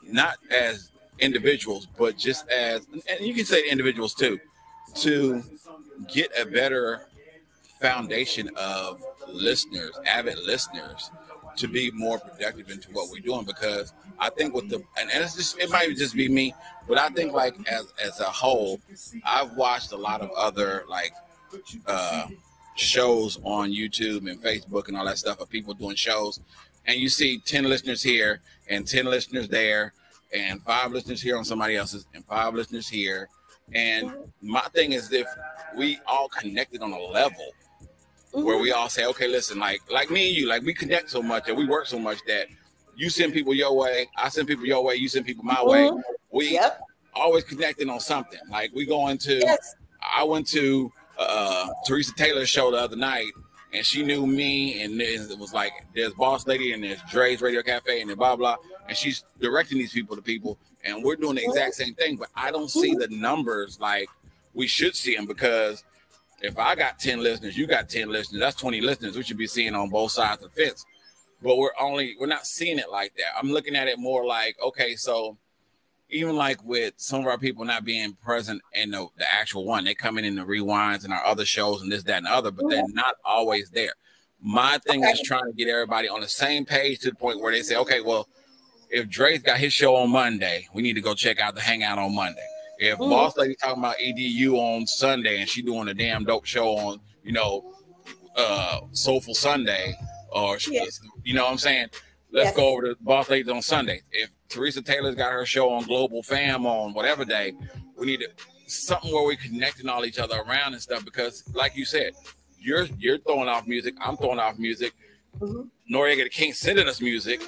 not as individuals, but just as, and you can say individuals too, to get a better foundation of listeners, avid listeners, to be more productive into what we're doing? Because I think with the, and it might just be me, but I think like as a whole, I've watched a lot of other like shows on YouTube and Facebook and all that stuff of people doing shows, and you see 10 listeners here and 10 listeners there and 5 listeners here on somebody else's and 5 listeners here. And my thing is, if we all connected on a level where we all say, okay, listen, like me and you, like we connect so much and we work so much that you send people your way, I send people your way, you send people my way. We always connecting on something. Like we go into, I went to Teresa Taylor's show the other night, and she knew me, and it was like there's Boss Lady and there's Dre's Radio Cafe and then blah blah, and she's directing these people to people, and we're doing the exact same thing, but I don't see the numbers like we should see them, because if I got 10 listeners, you got 10 listeners, that's 20 listeners we should be seeing on both sides of the fence. But we're not seeing it like that. I'm looking at it more like, okay, so even like with some of our people not being present in the actual one, they come in the rewinds and our other shows and this, that, and the other, but they're not always there. My thing is trying to get everybody on the same page to the point where they say, okay, well, if Drake's got his show on Monday, we need to go check out the Hangout on Monday. If Boss Lady talking about EDU on Sunday and she doing a damn dope show on, Soulful Sunday, or you know what I'm saying? Let's go over to Boss Lady on Sunday. If Teresa Taylor's got her show on Global Fam on whatever day, we need something where we're connecting all each other around and stuff, because like you said, you're throwing off music, I'm throwing off music. Noreaga can't send us music,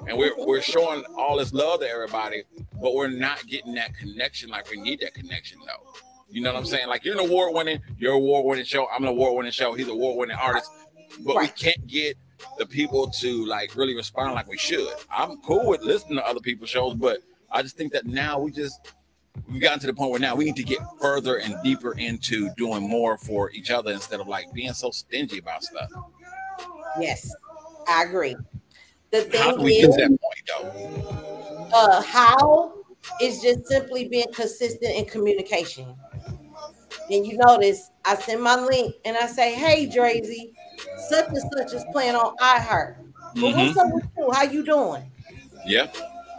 and we're showing all this love to everybody, but we're not getting that connection like we need that connection though. You know what I'm saying? Like you're an award-winning show, I'm an award-winning show, he's an award-winning artist, but we can't get the people to like really respond like we should. I'm cool with listening to other people's shows, but I just think that now we've gotten to the point where now we need to get further and deeper into doing more for each other instead of like being so stingy about stuff. Yes, I agree. The thing how do we get to that point though? How is just simply being consistent in communication. And you notice I send my link and I say, hey Drazy, such and such is playing on iHeart. But what's up with you? How you doing? Yeah.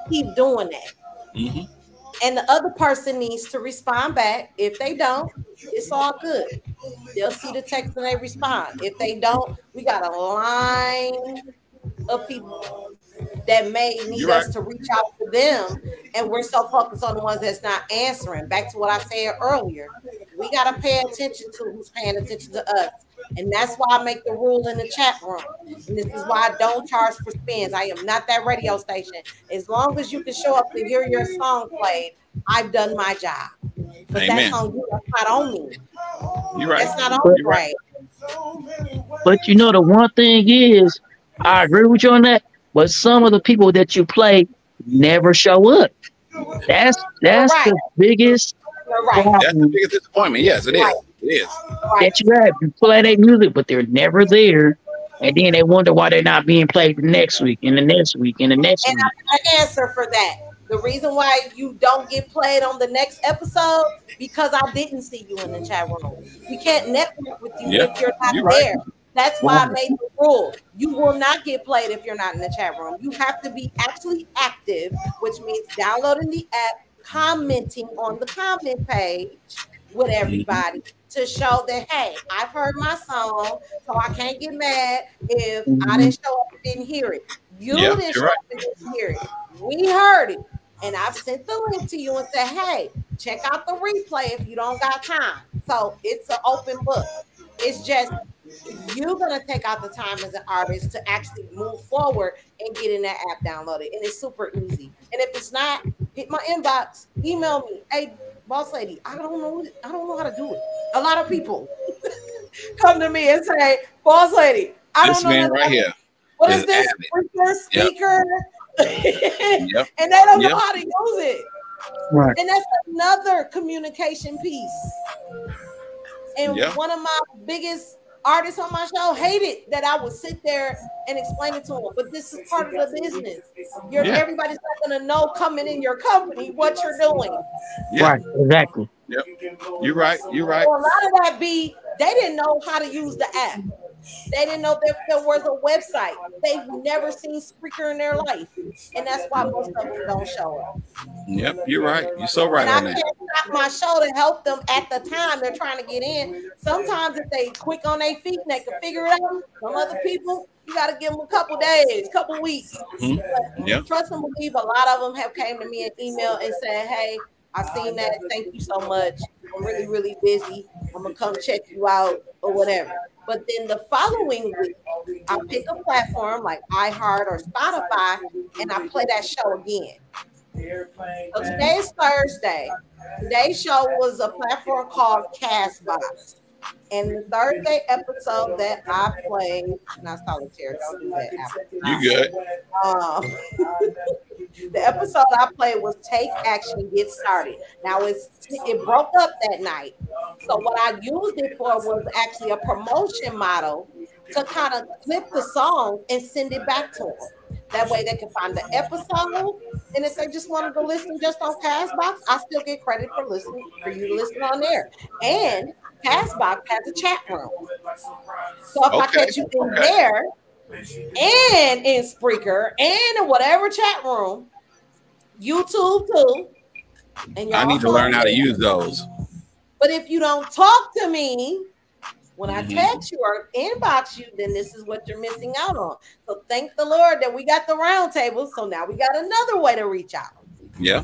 Keep doing that. And the other person needs to respond back. If they don't, it's all good. They'll see the text and they respond. If they don't, we got a line of people that may need us to reach out to them, and we're so focused on the ones that's not answering. Back to what I said earlier, we got to pay attention to who's paying attention to us, and that's why I make the rule in the chat room. And this is why I don't charge for spins. I am not that radio station. As long as you can show up to hear your song played, I've done my job. But that's on you. That's not on me. You're right. That's not on me. Right. But the one thing is, I agree with you on that. But some of the people that you play never show up. That's the biggest problem. That's the biggest disappointment. Yes, it is. It is. That you have. You play their music, but they're never there. And then they wonder why they're not being played the next week and the next week and the next week. And I got an answer for that. The reason why you don't get played on the next episode, because I didn't see you in the chat room. We can't network with you if you're not there. That's why I made the rule. You will not get played if you're not in the chat room. You have to be actually active, which means downloading the app, commenting on the comment page with everybody to show that, hey, I've heard my song, so I can't get mad if I didn't show up and didn't hear it. You didn't show up and didn't hear it. We heard it. And I've sent the link to you and said, hey, check out the replay if you don't got time. So it's an open book. It's just you're going to take out the time as an artist to actually move forward and get in that app downloaded. And it's super easy. And if it's not, hit my inbox, email me. Hey, Boss Lady, I don't know how to do it. A lot of people come to me and say, Boss Lady, I don't know how to do it. What is this? Speaker? And they don't know how to use it. Right. And that's another communication piece. And one of my biggest artists on my show hated that I would sit there and explain it to them. But this is part of the business. Everybody's not going to know coming in your company what you're doing. Right, exactly. Yep. You're right. You're right. So a lot of that they didn't know how to use the app. They didn't know that there was a website. They've never seen Spreaker in their life. And that's why most of them don't show up. Yep, you're right. You're so right and on that. I can't stop my show to help them at the time they're trying to get in. Sometimes if they quick on their feet and they can figure it out, some other people, you got to give them a couple days, couple weeks. Trust and believe, a lot of them have came to me and emailed and said, hey, I seen that. Thank you so much. I'm really, really busy. I'm going to come check you out or whatever. But then the following week, I pick a platform like iHeart or Spotify, and I play that show again. So today is Thursday. Today's show was a platform called Castbox. And the Thursday episode that I played, not solitaire, don't do that. You good? Um, the episode I played was Take Action, Get Started. Now it broke up that night. So what I used it for was actually a promotion model to kind of clip the song and send it back to them. That way they can find the episode. And if they just wanted to listen just on Castbox, I still get credit for listening for you to listen on there. And Castbox has a chat room. So if I catch you in there and in Spreaker and in whatever chat room, YouTube too. And I need to learn how to use those. But if you don't talk to me when I text you or inbox you, then this is what you're missing out on. So thank the Lord that we got the round table. So now we got another way to reach out. Yeah.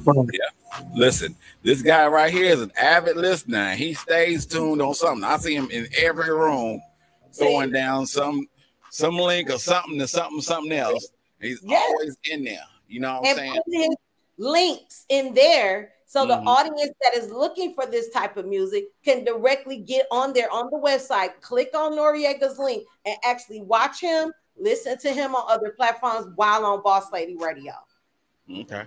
Listen, this guy right here is an avid listener. He stays tuned on something. I see him in every room throwing down some link or something to something else. He's always in there. You know what I'm saying? Put his links in there so the audience that is looking for this type of music can directly get on there on the website, click on Noreaga's link, and actually watch him, listen to him on other platforms while on Boss Lady Radio. Okay.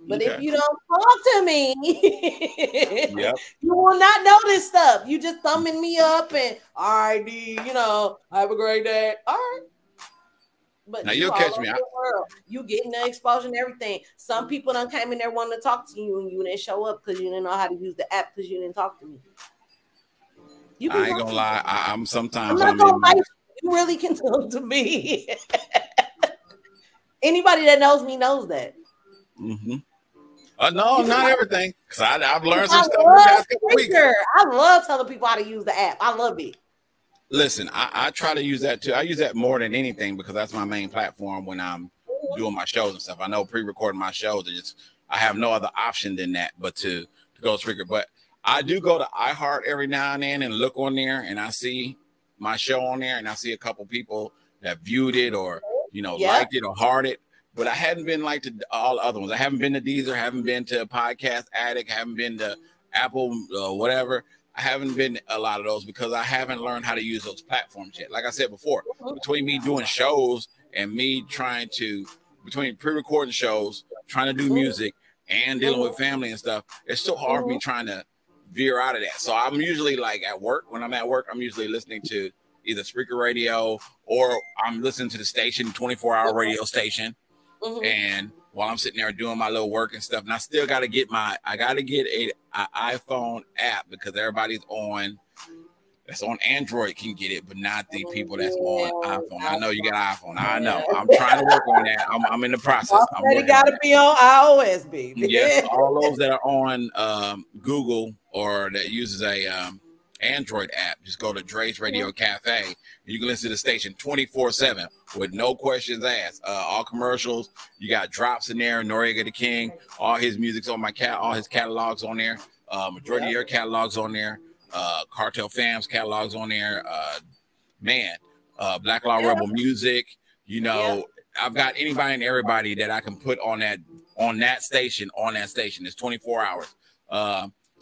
But if you don't talk to me, you will not know this stuff. You just thumbing me up and all right, D, have a great day. All right. But now you'll catch me. You getting the exposure and everything. Some people done came in there wanting to talk to you and you didn't show up because you didn't know how to use the app because you didn't talk to me. I ain't gonna lie. I'm sometimes. I'm not gonna lie. You really can talk to me. Anybody that knows me knows that. No, not everything. Because I've learned some stuff in the past couple weeks. I love telling people how to use the app. I love it. Listen, I try to use that too. I use that more than anything because that's my main platform when I'm doing my shows and stuff. I know pre-recording my shows, I have no other option than that but to go to Spreaker. But I do go to iHeart every now and then and look on there, and I see my show on there, and I see a couple people that viewed it or liked it or hearted it. But I hadn't been like to all the other ones. I haven't been to Deezer, haven't been to Podcast Addict, haven't been to Apple, whatever. I haven't been a lot of those because I haven't learned how to use those platforms yet. Like I said before, between me doing shows and me between pre-recording shows, trying to do music and dealing with family and stuff, it's so hard for me trying to veer out of that. So I'm usually like at work. When I'm at work, I'm usually listening to either Spreaker Radio or I'm listening to the station, 24-hour radio station. And while I'm sitting there doing my little work and stuff, and I still got to get a iPhone app because everybody's that's on Android can get it, but not the people that's on iPhone. I know you got iPhone. I know. I'm trying to work on that. I'm in the process. You got to be on iOS, baby. Yes, all those that are on Google or that uses a Android app, just go to Dre's Radio Cafe. You can listen to the station 24/7 with no questions asked. All commercials, you got drops in there. Noreaga the King, all his music's on all his catalogs on there. Majority of your catalogs on there. Cartel Fam's catalogs on there. Black Law Rebel Music. I've got anybody and everybody that I can put on that station. It's 24 hours.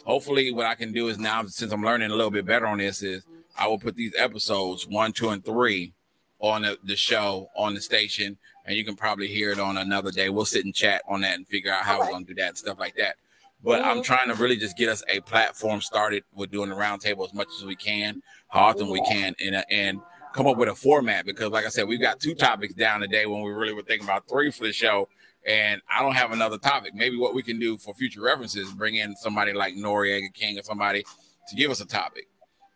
Hopefully what I can do is now, since I'm learning a little bit better on this, is I will put these episodes 1, 2, and 3 on the show on the station, and you can probably hear it on another day. We'll sit and chat on that and figure out how we're going to do that and stuff like that. But I'm trying to really just get us a platform started with doing the roundtable as much as we can, how often we can, and come up with a format because, like I said, we've got 2 topics down today when we really were thinking about 3 for the show. And I don't have another topic. Maybe what we can do for future references, bring in somebody like Noreaga King or somebody to give us a topic.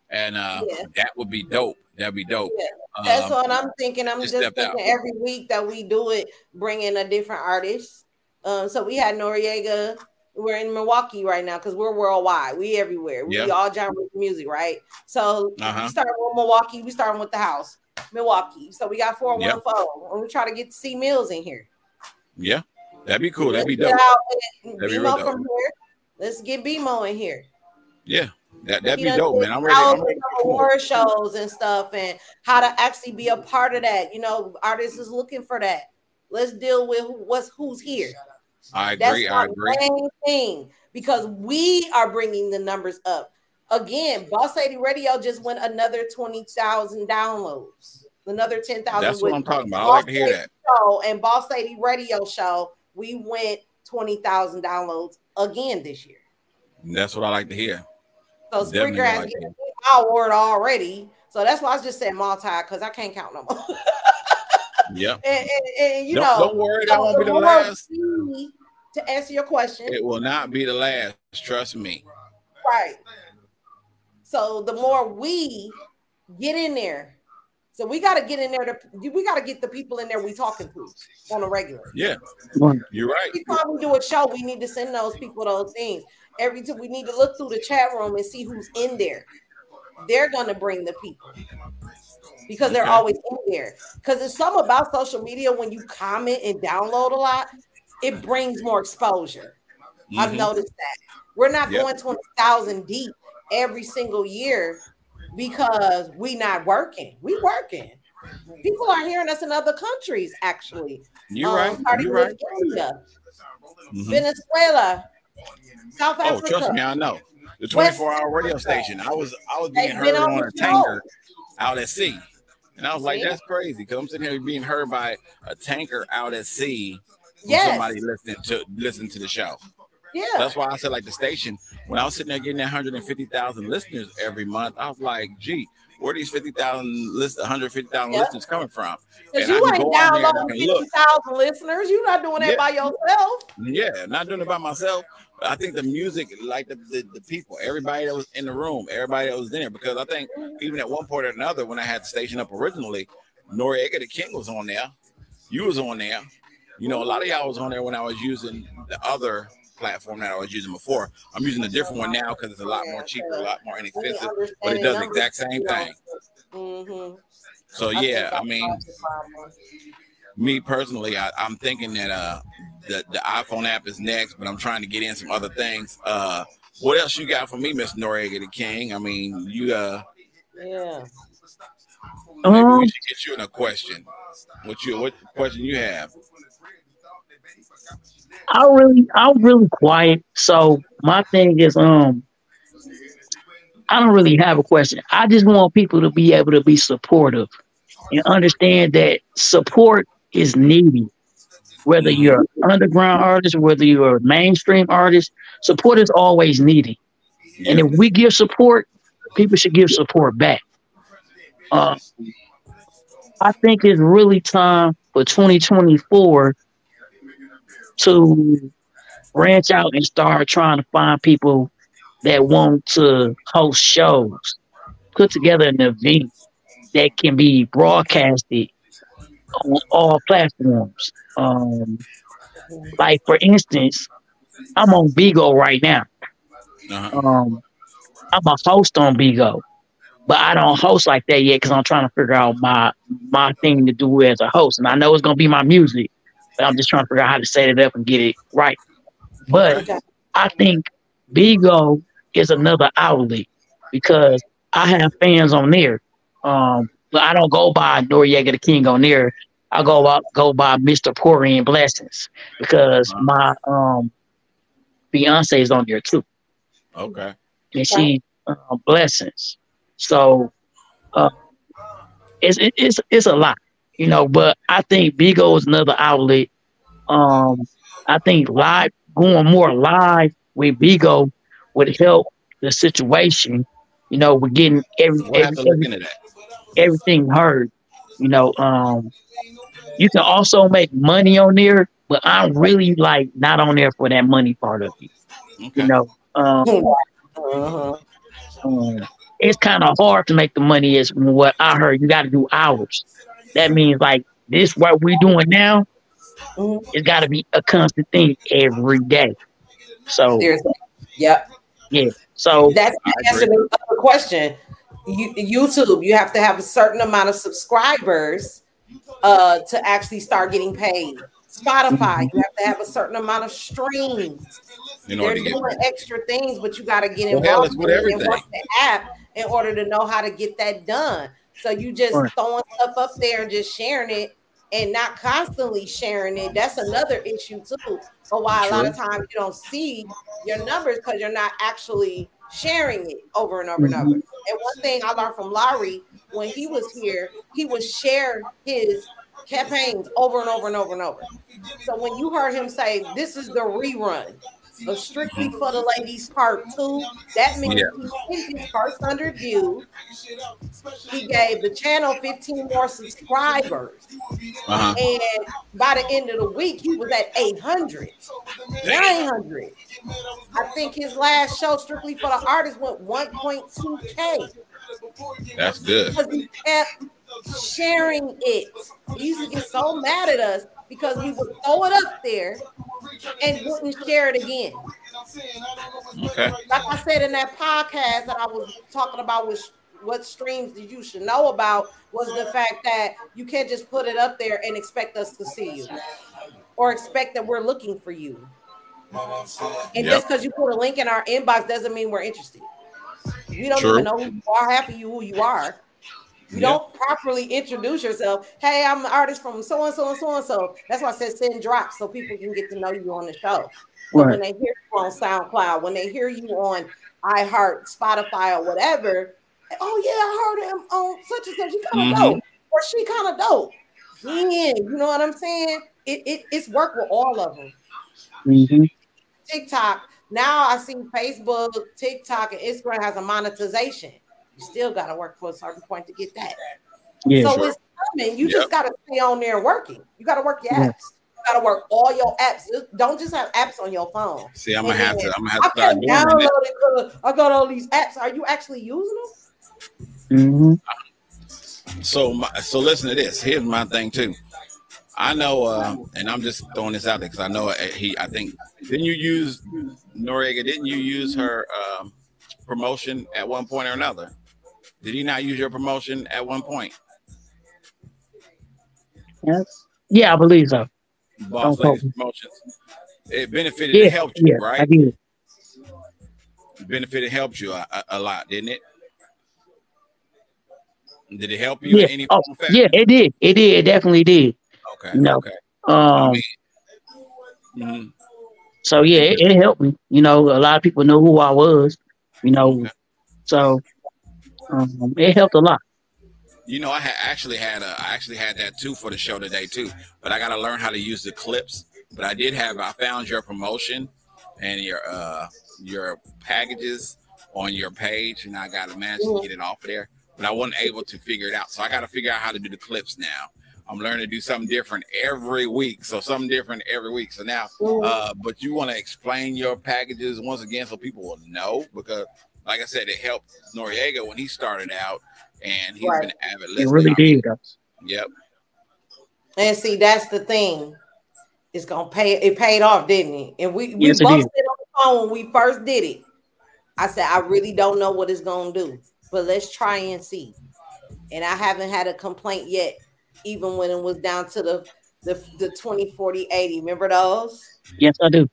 And that would be dope. That'd be dope. Yeah. That's what I'm thinking. I'm just thinking every week that we do it, bring in a different artist. So we had Noreaga. We're in Milwaukee right now because we're worldwide. We everywhere. We all genres of music, right? So we started with Milwaukee. We starting with the house, Milwaukee. So we got 414. And we try to get C Mills in here. Yeah, that'd be cool. That'd be dope. BMO from here. Let's get BMO in here. Yeah, that'd be dope, man. I'm ready. Award shows and stuff, and how to actually be a part of that. Artists is looking for that. Let's deal with who's here. I agree. That's the main thing because we are bringing the numbers up. again, Boss Lady Radio just went another 20,000 downloads. Another 10,000. That's what I'm talking about. I Boss like to hear Lady that. Show and Boss Lady Radio Show, we went 20,000 downloads again this year. That's what I like to hear. So Spreaker has given me my award already. So that's why I was just saying multi, because I can't count no more. Yep. And you don't worry, that won't be the last. To answer your question, it will not be the last. Trust me. Right. So the more we get in there, so we got to get in there. We got to get the people in there we talking to on a regular. Yeah, you're right. Every time we do a show, we need to send those people those things. Every time we need to look through the chat room and see who's in there. They're gonna bring the people because they're always in there. Because it's something about social media when you comment and download a lot, it brings more exposure. I've noticed that. We're not going 20,000 deep every single year because we not working. We working. People are hearing us in other countries, actually. You're right. Starting with India, Venezuela, South Africa. Oh, trust me, I know. The 24-hour radio station. I was being heard on a tanker out at sea. And I was like, that's crazy. Because I'm sitting here being heard by a tanker out at sea. Somebody listening to the show. Yeah. That's why I said, like, the station, when I was sitting there getting 150,000 listeners every month, I was like, gee, where are these 150,000 listeners coming from? Because you ain't downloading 50,000 listeners. You're not doing that by yourself. Yeah, not doing it by myself. I think the music, like the people, everybody that was in the room, everybody that was in there, because I think even at one point or another, when I had the station up originally, Noreaga the King was on there. You was on there. You know, a lot of y'all was on there when I was using the other platform that I was using before. I'm using a different one now because it's a lot more cheaper, a lot more inexpensive, but it does the exact same thing. So yeah, I mean, me personally, I'm thinking that the iPhone app is next, but I'm trying to get in some other things. What else you got for me, Miss Noreaga the King? I mean, you maybe we should get you in a question. What question you have? I'm really quiet. So my thing is, I don't really have a question. I just want people to be able to be supportive and understand that support is needed. Whether you're an underground artist, whether you're a mainstream artist, support is always needed. And if we give support, people should give support back. I think it's really time for 2024 to branch out and start trying to find people that want to host shows, put together an event that can be broadcasted on all platforms. Like for instance, I'm on Bigo right now. I'm a host on Bigo, but I don't host like that yet because I'm trying to figure out my thing to do as a host. And I know it's gonna be my music, but I'm just trying to figure out how to set it up and get it right. But I think Bigo is another outlet because I have fans on there. But I don't go by Noreaga the King on there. I go by Mr. Pouring Blessings because my fiance is on there too. Okay. And she blessings. So it's a lot, you know. But I think Bigo is another outlet. I think going more live with Bigo would help the situation. You know, we're getting everything heard. You know, you can also make money on there, but I'm really like not on there for that money part of it. Okay. You know, it's kind of hard to make the money. Is what I heard. You got to do hours. That means like this, what we're doing now, it's got to be a constant thing every day. So, yeah. So that's another question. YouTube, you have to have a certain amount of subscribers to actually start getting paid. Spotify, you have to have a certain amount of streams. They're doing extra things, but you got to get involved in the app in order to know how to get that done. So you just throwing stuff up there and just sharing it and not constantly sharing it. That's another issue too. But why a lot of times you don't see your numbers because you're not actually sharing it over and over and over. And one thing I learned from Larry when he was here, he would share his campaigns over and over and over and over. So when you heard him say, "This is the rerun of Strictly for the Ladies Part 2," that means he hit his first 100 views. He gave the channel 15 more subscribers. And by the end of the week, he was at 800, 900. I think his last show, Strictly for the Artists, went 1.2K. That's good. Because he kept sharing it. He used to get so mad at us because we would throw it up there and wouldn't share it again. Okay. Like I said in that podcast that I was talking about, with what streams that you should know about, was the fact that you can't just put it up there and expect us to see you or expect that we're looking for you. And just because you put a link in our inbox doesn't mean we're interested. We don't even know who you are, half of you who you are. You don't properly introduce yourself. Hey, I'm an artist from so and so and so and so. That's why I said send drops so people can get to know you on the show. So when they hear you on SoundCloud, when they hear you on iHeart, Spotify, or whatever, oh yeah, I heard him on such and such. He kind of dope, or she kind of dope. Man, you know what I'm saying? It's work with all of them. TikTok. Now I see Facebook, TikTok, and Instagram has a monetization. You still got to work for a certain point to get that. So it's coming. You just got to stay on there working. You got to work your apps. You got to work all your apps. Don't just have apps on your phone. See, I'm gonna have to start doing it. I got all these apps. Are you actually using them? So listen to this. Here's my thing too. I know, and I'm just throwing this out there because I know I think, didn't you use Noreaga? Didn't you use her promotion at one point or another? Did he not use your promotion at one point? Yeah, I believe so. Boss Ladies Promotions. It benefited and helped you, right? I did. It benefited, helped you a lot, didn't it? Did it help you in any form of fashion? Yeah, it did. It did. It definitely did. Okay. Okay. So yeah, it helped me. A lot of people know who I was. So it helped a lot. I actually had that too for the show today too, but I got to learn how to use the clips. But I found your promotion and your packages on your page, and I got to manage to get it off there. But I wasn't able to figure it out, so I got to figure out how to do the clips now. I'm learning to do something different every week. So now, but you want to explain your packages once again so people will know, because like I said, it helped Noreaga when he started out, and he's been an avid listener. It really did. Yep. And see, that's the thing. It's gonna pay. It paid off, didn't it? And we both said on the phone when we first did it. I said, I really don't know what it's gonna do, but let's try and see. And I haven't had a complaint yet, even when it was down to the 20, 40, 80. Remember those? Yes, I do.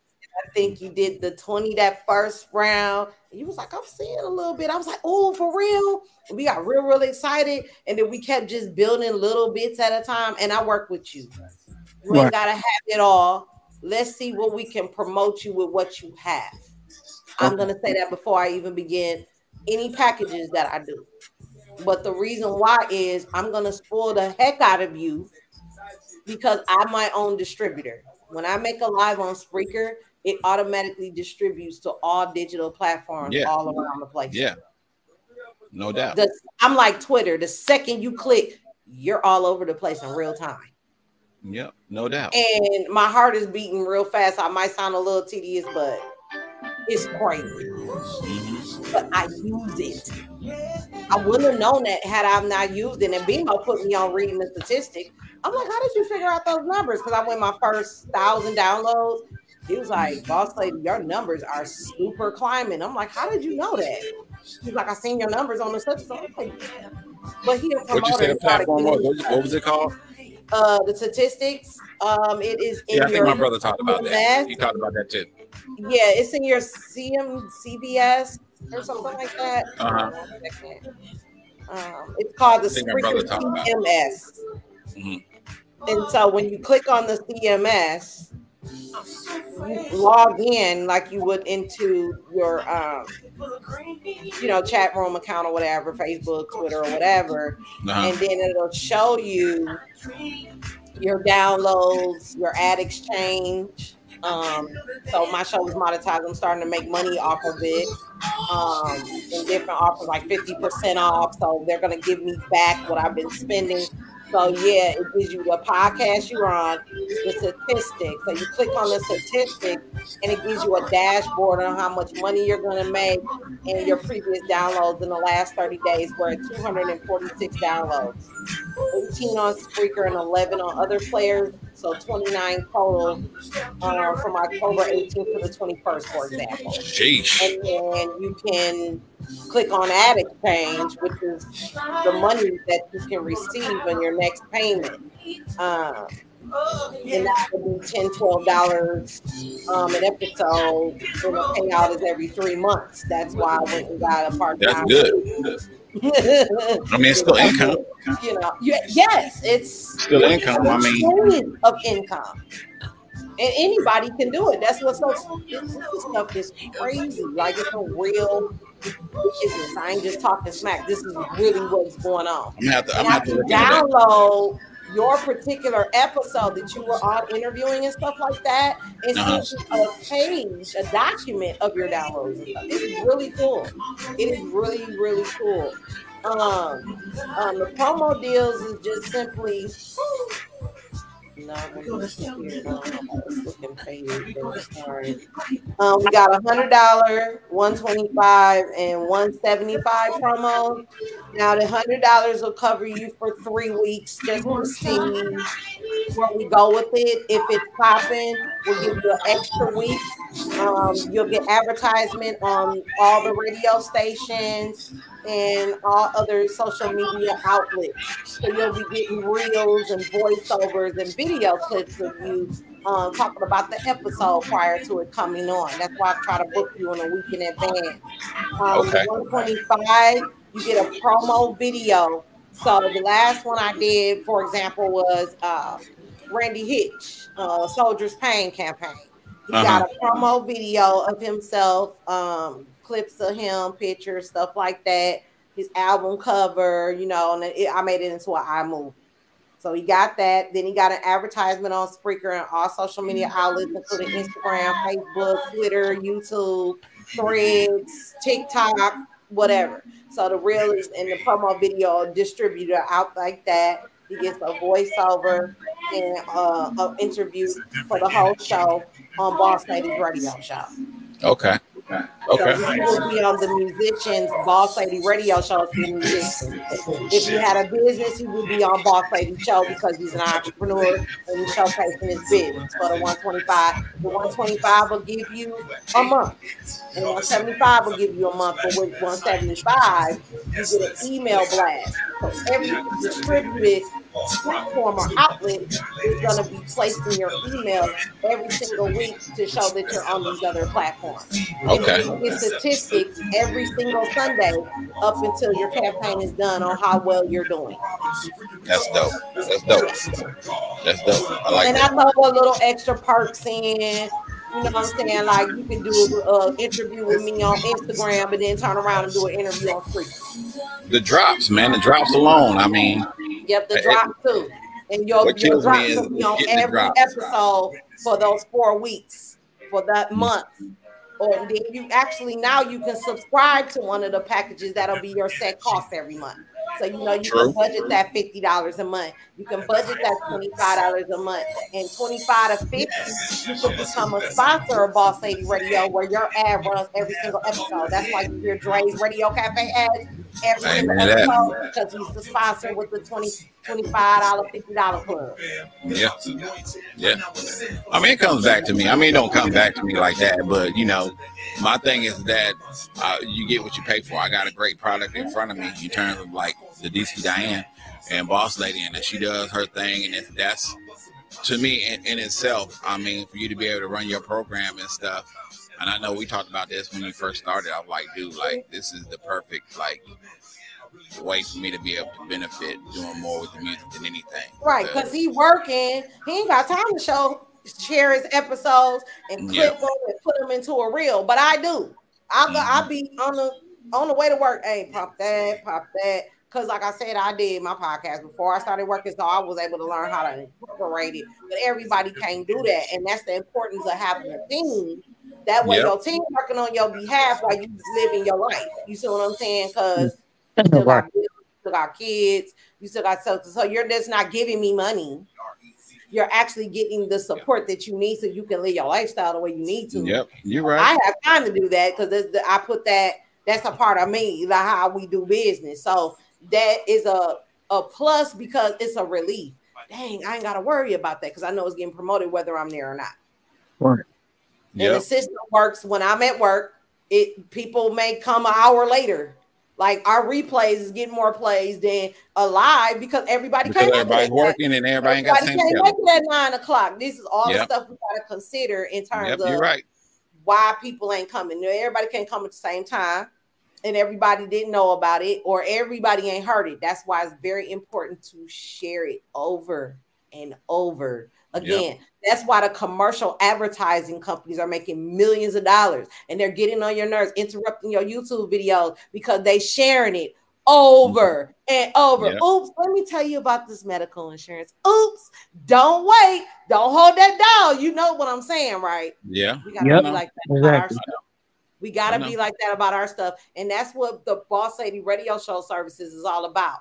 I think you did the 20 that first round. And you was like, I'm seeing a little bit. I was like, oh, for real? And we got real excited. And then we kept just building little bits at a time. And I work with you. You ain't got to have it all. Let's see what we can promote you with what you have. I'm going to say that before I even begin any packages that I do. But the reason why is I'm going to spoil the heck out of you because I'm my own distributor. When I make a live on Spreaker, it automatically distributes to all digital platforms all around the place. Yeah, no doubt. I'm like Twitter. The second you click, you're all over the place in real time. Yep, no doubt. And my heart is beating real fast. I might sound a little tedious, but it's crazy. But I use it. I wouldn't have known that had I not used it. And Bimo put me on reading the statistic. I'm like, how did you figure out those numbers? Because I went my first 1,000 downloads. He was like, Boss Lady, your numbers are super climbing. I'm like, how did you know that? He's like, I seen your numbers on the such and such. Like, but he what you say the platform was? What was it called? The statistics. It is in I think my brother talked about that. He talked about that too. Yeah, it's in your CBS or something like that. It's called the Spreaker CMS. And so when you click on the CMS, you log in like you would into your chat room account or whatever, Facebook, Twitter, or whatever, and then it'll show you your downloads, your ad exchange. So my show is monetized. I'm starting to make money off of it. In different offers, like 50% off. So they're gonna give me back what I've been spending. So yeah, it gives you the podcast you're on, the statistics. So you click on the statistics and it gives you a dashboard on how much money you're gonna make and your previous downloads in the last 30 days. We're at 246 downloads. 18 on Spreaker and 11 on other players, so 29 total from October 18th to the 21st, for example. Sheesh. And then you can click on Ad Exchange, which is the money that you can receive on your next payment. And that would be $10, $12 an episode, and the payout is every 3 months. That's why I went and got a part-time. That's good. I mean, it's still income. Yes, it's still income. I mean, of income, and anybody can do it. That's what's this stuff is crazy. Like, it's a real business. I ain't just talking smack. This is really what's going on. I'm gonna have to download your particular episode that you were on interviewing and stuff like that, and see a page, a document of your downloads and stuff. It's really cool. It is really, really cool. The promo deals is just simply sorry. We got $100, $125, and $175 promos. Now the $100 will cover you for 3 weeks just to see where we go with it. If it's popping, we'll give you an extra week. You'll get advertisement on all the radio stations and all other social media outlets. So you'll be getting reels and voiceovers and video clips of you talking about the episode prior to it coming on. That's why I try to book you in a week in advance. Okay. 125, you get a promo video. So the last one I did, for example, was Randy Hitch, Soldier's Pain campaign. He got a promo video of himself, clips of him, pictures, stuff like that. His album cover, and I made it into an iMovie. So he got that. Then he got an advertisement on Spreaker and all social media outlets, including Instagram, Facebook, Twitter, YouTube, Threads, TikTok, whatever. So the reel is in the promo video distributed out like that. He gets a voiceover and an interview for the whole show on Boss Lady's radio show. Okay. Okay. So he will be on the musician's Boss Lady radio show. If he had a business, he would be on Boss Lady show because he's an entrepreneur and he's showcasing his business. For the 125, the 125 will give you a month, and 175 will give you a month. But with 175, you get an email blast. So every distributed platform or outlet is going to be placed in your email every single week to show that you're on these other platforms. Okay. And you get statistics every single Sunday up until your campaign is done on how well you're doing. That's dope. That's dope. That's dope. I like and that. I throw a little extra perks in. You know what I'm saying? Like, you can do an interview with me on Instagram, but then turn around and do an interview on Spreaker. The drops, man. The drops alone. I mean. Yep, the drop too. And your drops will be on every episode for those 4 weeks, for that month. Or then you actually, now you can subscribe to one of the packages that'll be your set cost every month. So, you can budget that $50 a month. You can budget that $25 a month. And $25 to $50, you can become a sponsor of Boss Lady Radio, where your ad runs every single episode. That's why you hear Dre's Radio Cafe ads every single episode, because he's the sponsor with the $25, $50 club. Yeah. Yeah. I mean, it comes back to me. I mean, it don't come back to me like that, but, my thing is that you get what you pay for. I got a great product in front of me in terms of like the DC Diane and Boss Lady, and she does her thing, and that's to me in itself. I mean, for you to be able to run your program and stuff. And I know we talked about this when you first started. I was like, dude, like, this is the perfect way for me to be able to benefit doing more with the music than anything. Right, because he working, he ain't got time to show share his episodes and clip them and put them into a reel, but I do. I'll be on the way to work. Hey, pop that. Because like I said, I did my podcast before I started working, so I was able to learn how to incorporate it. But everybody can't do that, and that's the importance of having a team. That way, your team working on your behalf while you living your life. You see what I'm saying? Because you still got bills, you still got kids, you still got stuff. So you're just not giving me money. You're actually getting the support that you need so you can live your lifestyle the way you need to. Yep, you're right. I have time to do that because I put that. That's a part of me, like how we do business. So that is a plus because it's a relief. Dang, I ain't got to worry about that because I know it's getting promoted whether I'm there or not. Right. And the system works when I'm at work. People may come an hour later. Like our replays is getting more plays than a live because everybody's working and everybody ain't got can't make it at 9 o'clock. This is all the stuff we got to consider in terms of why people ain't coming. Everybody can't come at the same time, and everybody didn't know about it, or everybody ain't heard it. That's why it's very important to share it over and over again. That's why the commercial advertising companies are making millions of dollars, and they're getting on your nerves, interrupting your YouTube videos because they sharing it over and over. Oops, let me tell you about this medical insurance. Oops, don't wait. Don't hold that down. You know what I'm saying, right? Yeah. We gotta be like that about our stuff. We gotta be like that about our stuff. And that's what the Boss Lady radio show services is all about.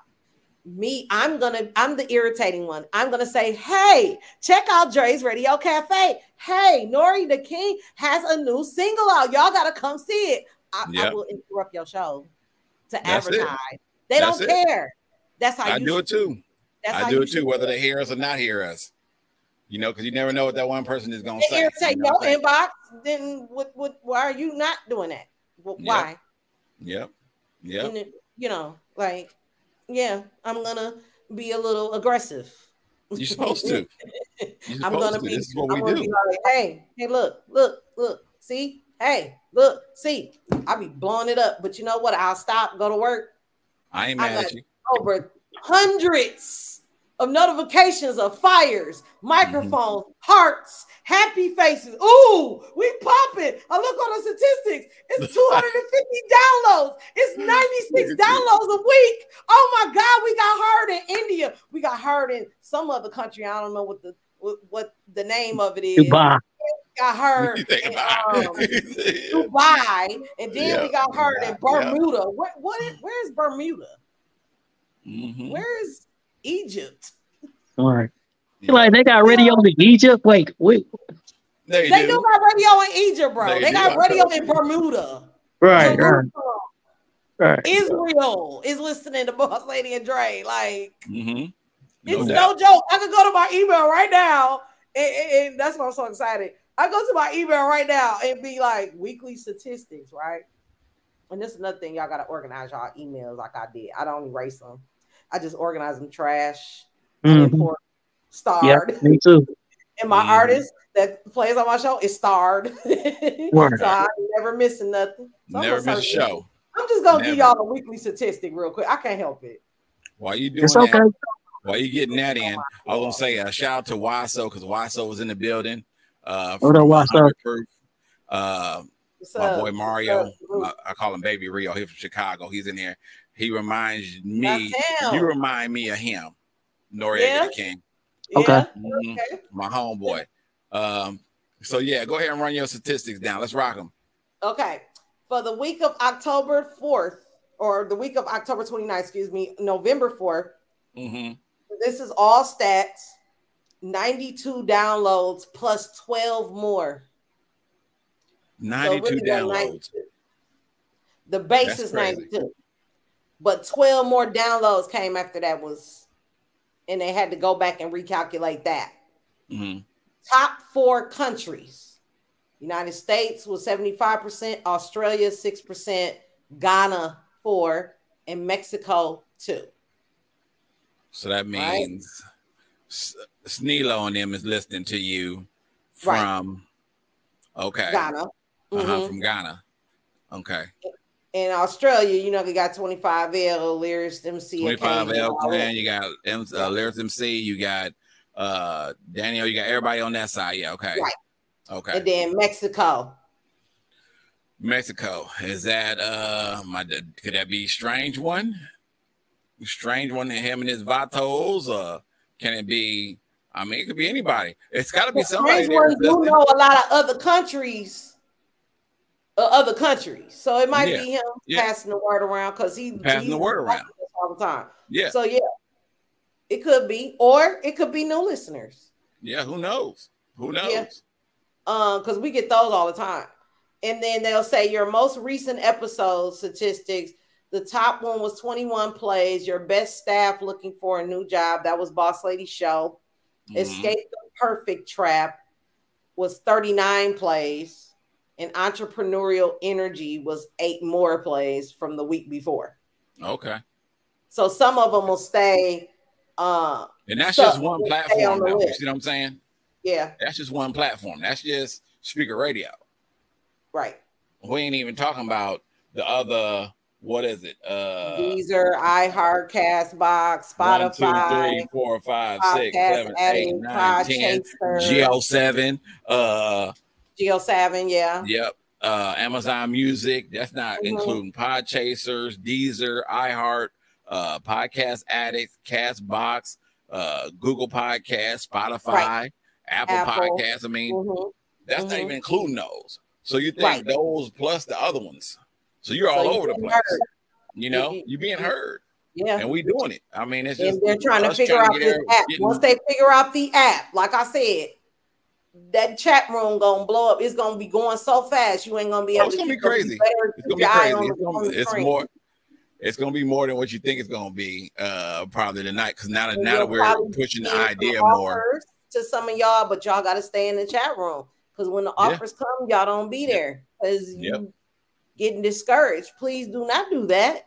I'm the irritating one. I'm gonna say, hey, check out Dre's Radio Cafe. Hey, Nori the King has a new single out. Y'all gotta come see it. I will interrupt your show to advertise. They don't care. That's how I do it too. I do it too, whether they hear us or not hear us. You know, because you never know what that one person is gonna say. Irritate your inbox. Then why are you not doing that? Why? Yep. And you know, like. Yeah, I'm gonna be a little aggressive. You're supposed to. I'm gonna be. This is what we do. Be like, hey, look, see, hey, look, see. I'll be blowing it up, but you know what? I'll stop, go to work. I ain't mad at you. Over hundreds of notifications of fires, microphones, hearts, happy faces. Ooh, we popping. I look on the statistics. It's 250 downloads. It's 96 downloads a week. Oh my God, we got heard in India. We got heard in some other country. I don't know what the name of it is. Dubai. Got heard in Dubai, and then we got heard in Bermuda. Where's Bermuda? Where is Egypt? All right. Like they got radio in Egypt. Wait. They do got radio in Egypt, bro. They got radio in Bermuda. Right. Israel is listening to Boss Lady and Dre. Like, it's no joke. I could go to my email right now, and that's why I'm so excited. I go to my email right now and be like, weekly statistics, right? And this is another thing, y'all got to organize y'all emails like I did. I don't erase them. I just organize them trash, import, starred. Yeah, me too. And my artist that plays on my show is starred. So I'm never missing nothing. So never miss a show. I'm just going to give y'all a weekly statistic real quick. I can't help it. While you doing that, while you getting that in, I was going to say a shout out to Waso because Waso was in the building. Waso. My boy Mario, I call him Baby Rio. He's from Chicago. He's in here. He reminds me. You remind me of him, Noreaga the King. Okay. My homeboy. So yeah, go ahead and run your statistics down. Let's rock them. Okay. For the week of October 4th, or the week of October 29th, November 4th. This is all stats. 92 downloads plus 12 more. 92 downloads. 92. The base is 92. But 12 more downloads came after that and they had to go back and recalculate that. Top 4 countries. United States was 75%, Australia 6%, Ghana 4%, and Mexico 2%. So that means Sneelo and them is listening to you from Ghana. From Ghana. Okay. In Australia, they got 25L, Lyrics MC. 25L Clan, you got Lyrics MC, you got Daniel, you got everybody on that side. Yeah, okay. Right. Okay. And then Mexico. Mexico. Is that could that be strange one? Strange one to him and his vatos, or can it be? I mean, it could be anybody. It's got to be somebody. Strange one, you know a lot of other countries. So it might be him passing the word around because he's passing the word around all the time. Yeah. So yeah, it could be, or it could be new listeners. Yeah, who knows? Who knows? Yeah. Because we get those all the time. And then they'll say your most recent episode statistics. The top one was 21 plays. Your best staff looking for a new job. That was Boss Lady Show. Escape the Perfect Trap was 39 plays. And Entrepreneurial Energy was 8 more plays from the week before. Okay. So some of them will stay. And that's just one platform. You see what I'm saying? Yeah. That's just one platform. That's just Speaker Radio. Right. We ain't even talking about the other, what is it? Deezer, iHeart, Castbox, Spotify. 1, 2, 3, 4, 5, 6, 7, 8, 9, 10. Geo7. Geo7, yeah. Yep. Amazon Music. That's not including Podchasers, Deezer, iHeart, Podcast Addict, Castbox, Google Podcast, Spotify, Apple Podcasts. I mean, that's not even including those. So you think those plus the other ones. So you're all over the place. Heard. You know, you're being heard. Yeah. And we doing it. I mean, it's just. And they're trying to figure out this app. Once they figure out the app, like I said, that chat room gonna blow up. It's gonna be going so fast. You ain't gonna be able to. It's gonna be crazy. It's gonna be crazy. It's gonna be more than what you think it's gonna be. Probably tonight, because now that we're pushing the idea more to some of y'all, but y'all got to stay in the chat room because when the offers come, y'all don't be there because you getting discouraged. Please do not do that.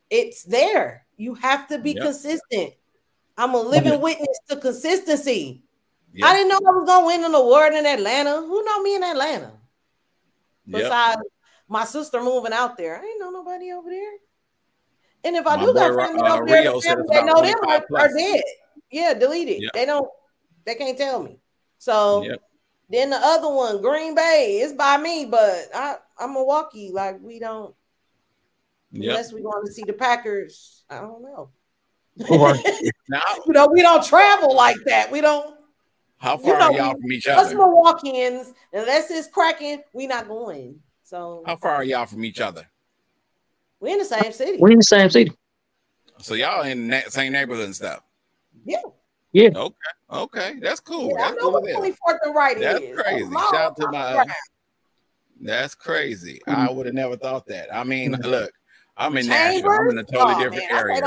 It's there. You have to be consistent. I'm a living witness to consistency. Yep. I didn't know I was gonna win an award in Atlanta. Who know me in Atlanta? Besides my sister moving out there, I ain't know nobody over there. And if I do got family over there, they know them are dead. Yeah, deleted. Yep. They can't tell me. So then the other one, Green Bay, is by me, but I'm Milwaukee. Like we don't, unless we want to see the Packers. I don't know. Now, we don't travel like that. We don't. How far are y'all from each other? Us Milwaukeeans, unless it's cracking, we not going. So how far are y'all from each other? We in the same city. We in the same city. So y'all in the same neighborhood and stuff. Yeah. Yeah. Okay. That's cool. Yeah, that's I know what 24th and right is. That's crazy. Shout out to my. That's crazy. I would have never thought that. I mean, look, I'm in Nashville. I'm in a totally different area.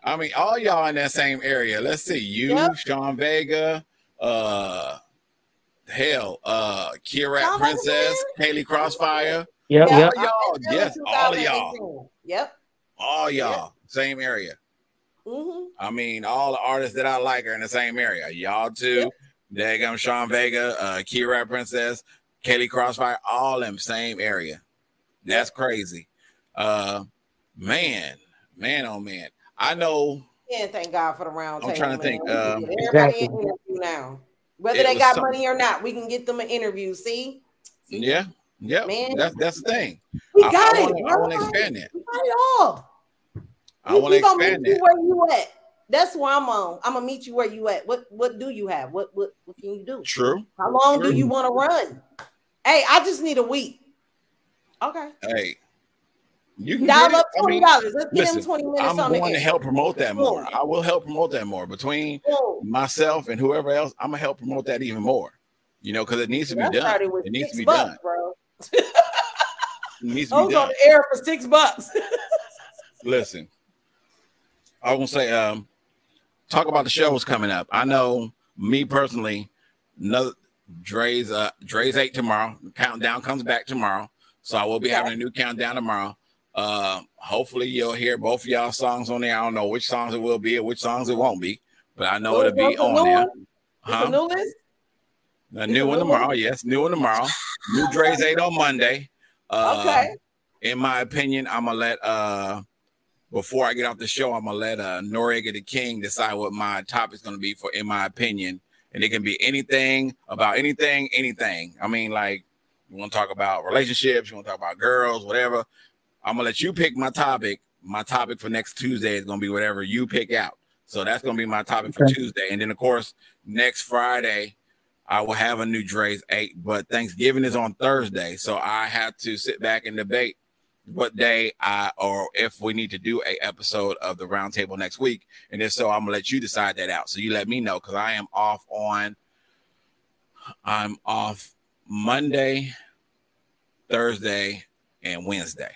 I mean, all y'all in that same area. Let's see. You, Sean Vega, Kira Princess, Kaylee Crossfire. Yep. All y'all. Yes, all of y'all. Yep. All y'all. Same area. I mean, all the artists that I like are in the same area. Y'all too. Daggum Sean Vega, Kira Princess, Kaylee Crossfire, all in the same area. That's crazy. Man, oh man. I know. Yeah, thank God for the round table. I'm trying to think. Everybody in interview now. Whether they got money or not, we can get them an interview. See? Yeah. Man. That's the thing. We got it. I want to expand that. We got it all. I want to expand that. Where you at? That's where I'm on. I'm gonna meet you where you at. What do you have? What can you do? True. How long do you want to run? Hey, I just need a week. Okay. Hey. You can dial up $20. Let's get him 20 minutes on the going to help promote that more. I will help promote that more between myself and whoever else. I'm gonna help promote that even more. You know, because it needs to be done. It needs to be done, bro. It needs to be done. On the air for $6. Listen, I was gonna say, talk about the shows coming up. I know me personally, Dre's 8 tomorrow. The countdown comes back tomorrow, so I will be having a new countdown tomorrow. Hopefully you'll hear both of y'all songs on there. I don't know which songs it will be or which songs it won't be, but I know it'll be on there. A new list? A new one tomorrow. Yes, new one tomorrow. New Dre's 8 on Monday. Okay. In my opinion, I'm gonna let before I get off the show, I'm gonna let Noreaga the King decide what my topic is gonna be for In My Opinion, and it can be anything about anything. I mean, like you want to talk about relationships, you want to talk about girls, whatever. I'm gonna let you pick my topic. My topic for next Tuesday is gonna be whatever you pick out. So that's gonna be my topic for Tuesday, and then of course next Friday I will have a new Dre's 8. But Thanksgiving is on Thursday, so I have to sit back and debate what day or if we need to do a episode of the roundtable next week. And if so, I'm gonna let you decide that out. So you let me know, because I'm off Monday, Thursday, and Wednesday.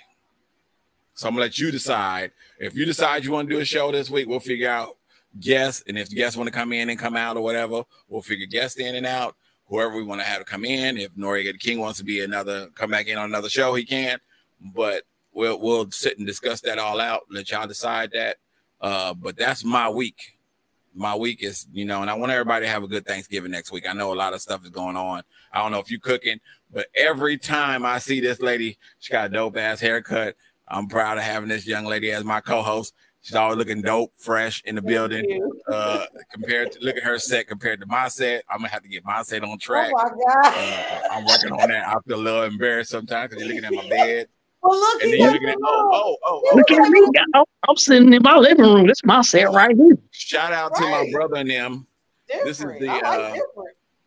So I'm gonna let you decide. If you decide you want to do a show this week, we'll figure out guests, and if guests want to come in and come out or whatever, we'll figure guests in and out. Whoever we want to have to come in. If Noreaga the King wants to come back in on another show, he can. But we'll sit and discuss that all out. Let y'all decide that. But that's my week. My week is, and I want everybody to have a good Thanksgiving next week. I know a lot of stuff is going on. I don't know if you're cooking, but every time I see this lady, she got a dope ass haircut. I'm proud of having this young lady as my co-host. She's always looking dope, fresh in the building. Look at her set compared to my set. I'm gonna have to get my set on track. Oh my God. I'm working on that. I feel a little embarrassed sometimes because you're looking at my bed. Well, look, and then you're looking at Look at me. I'm sitting in my living room. This is my set right here. Shout out to my brother and them. Different. This is the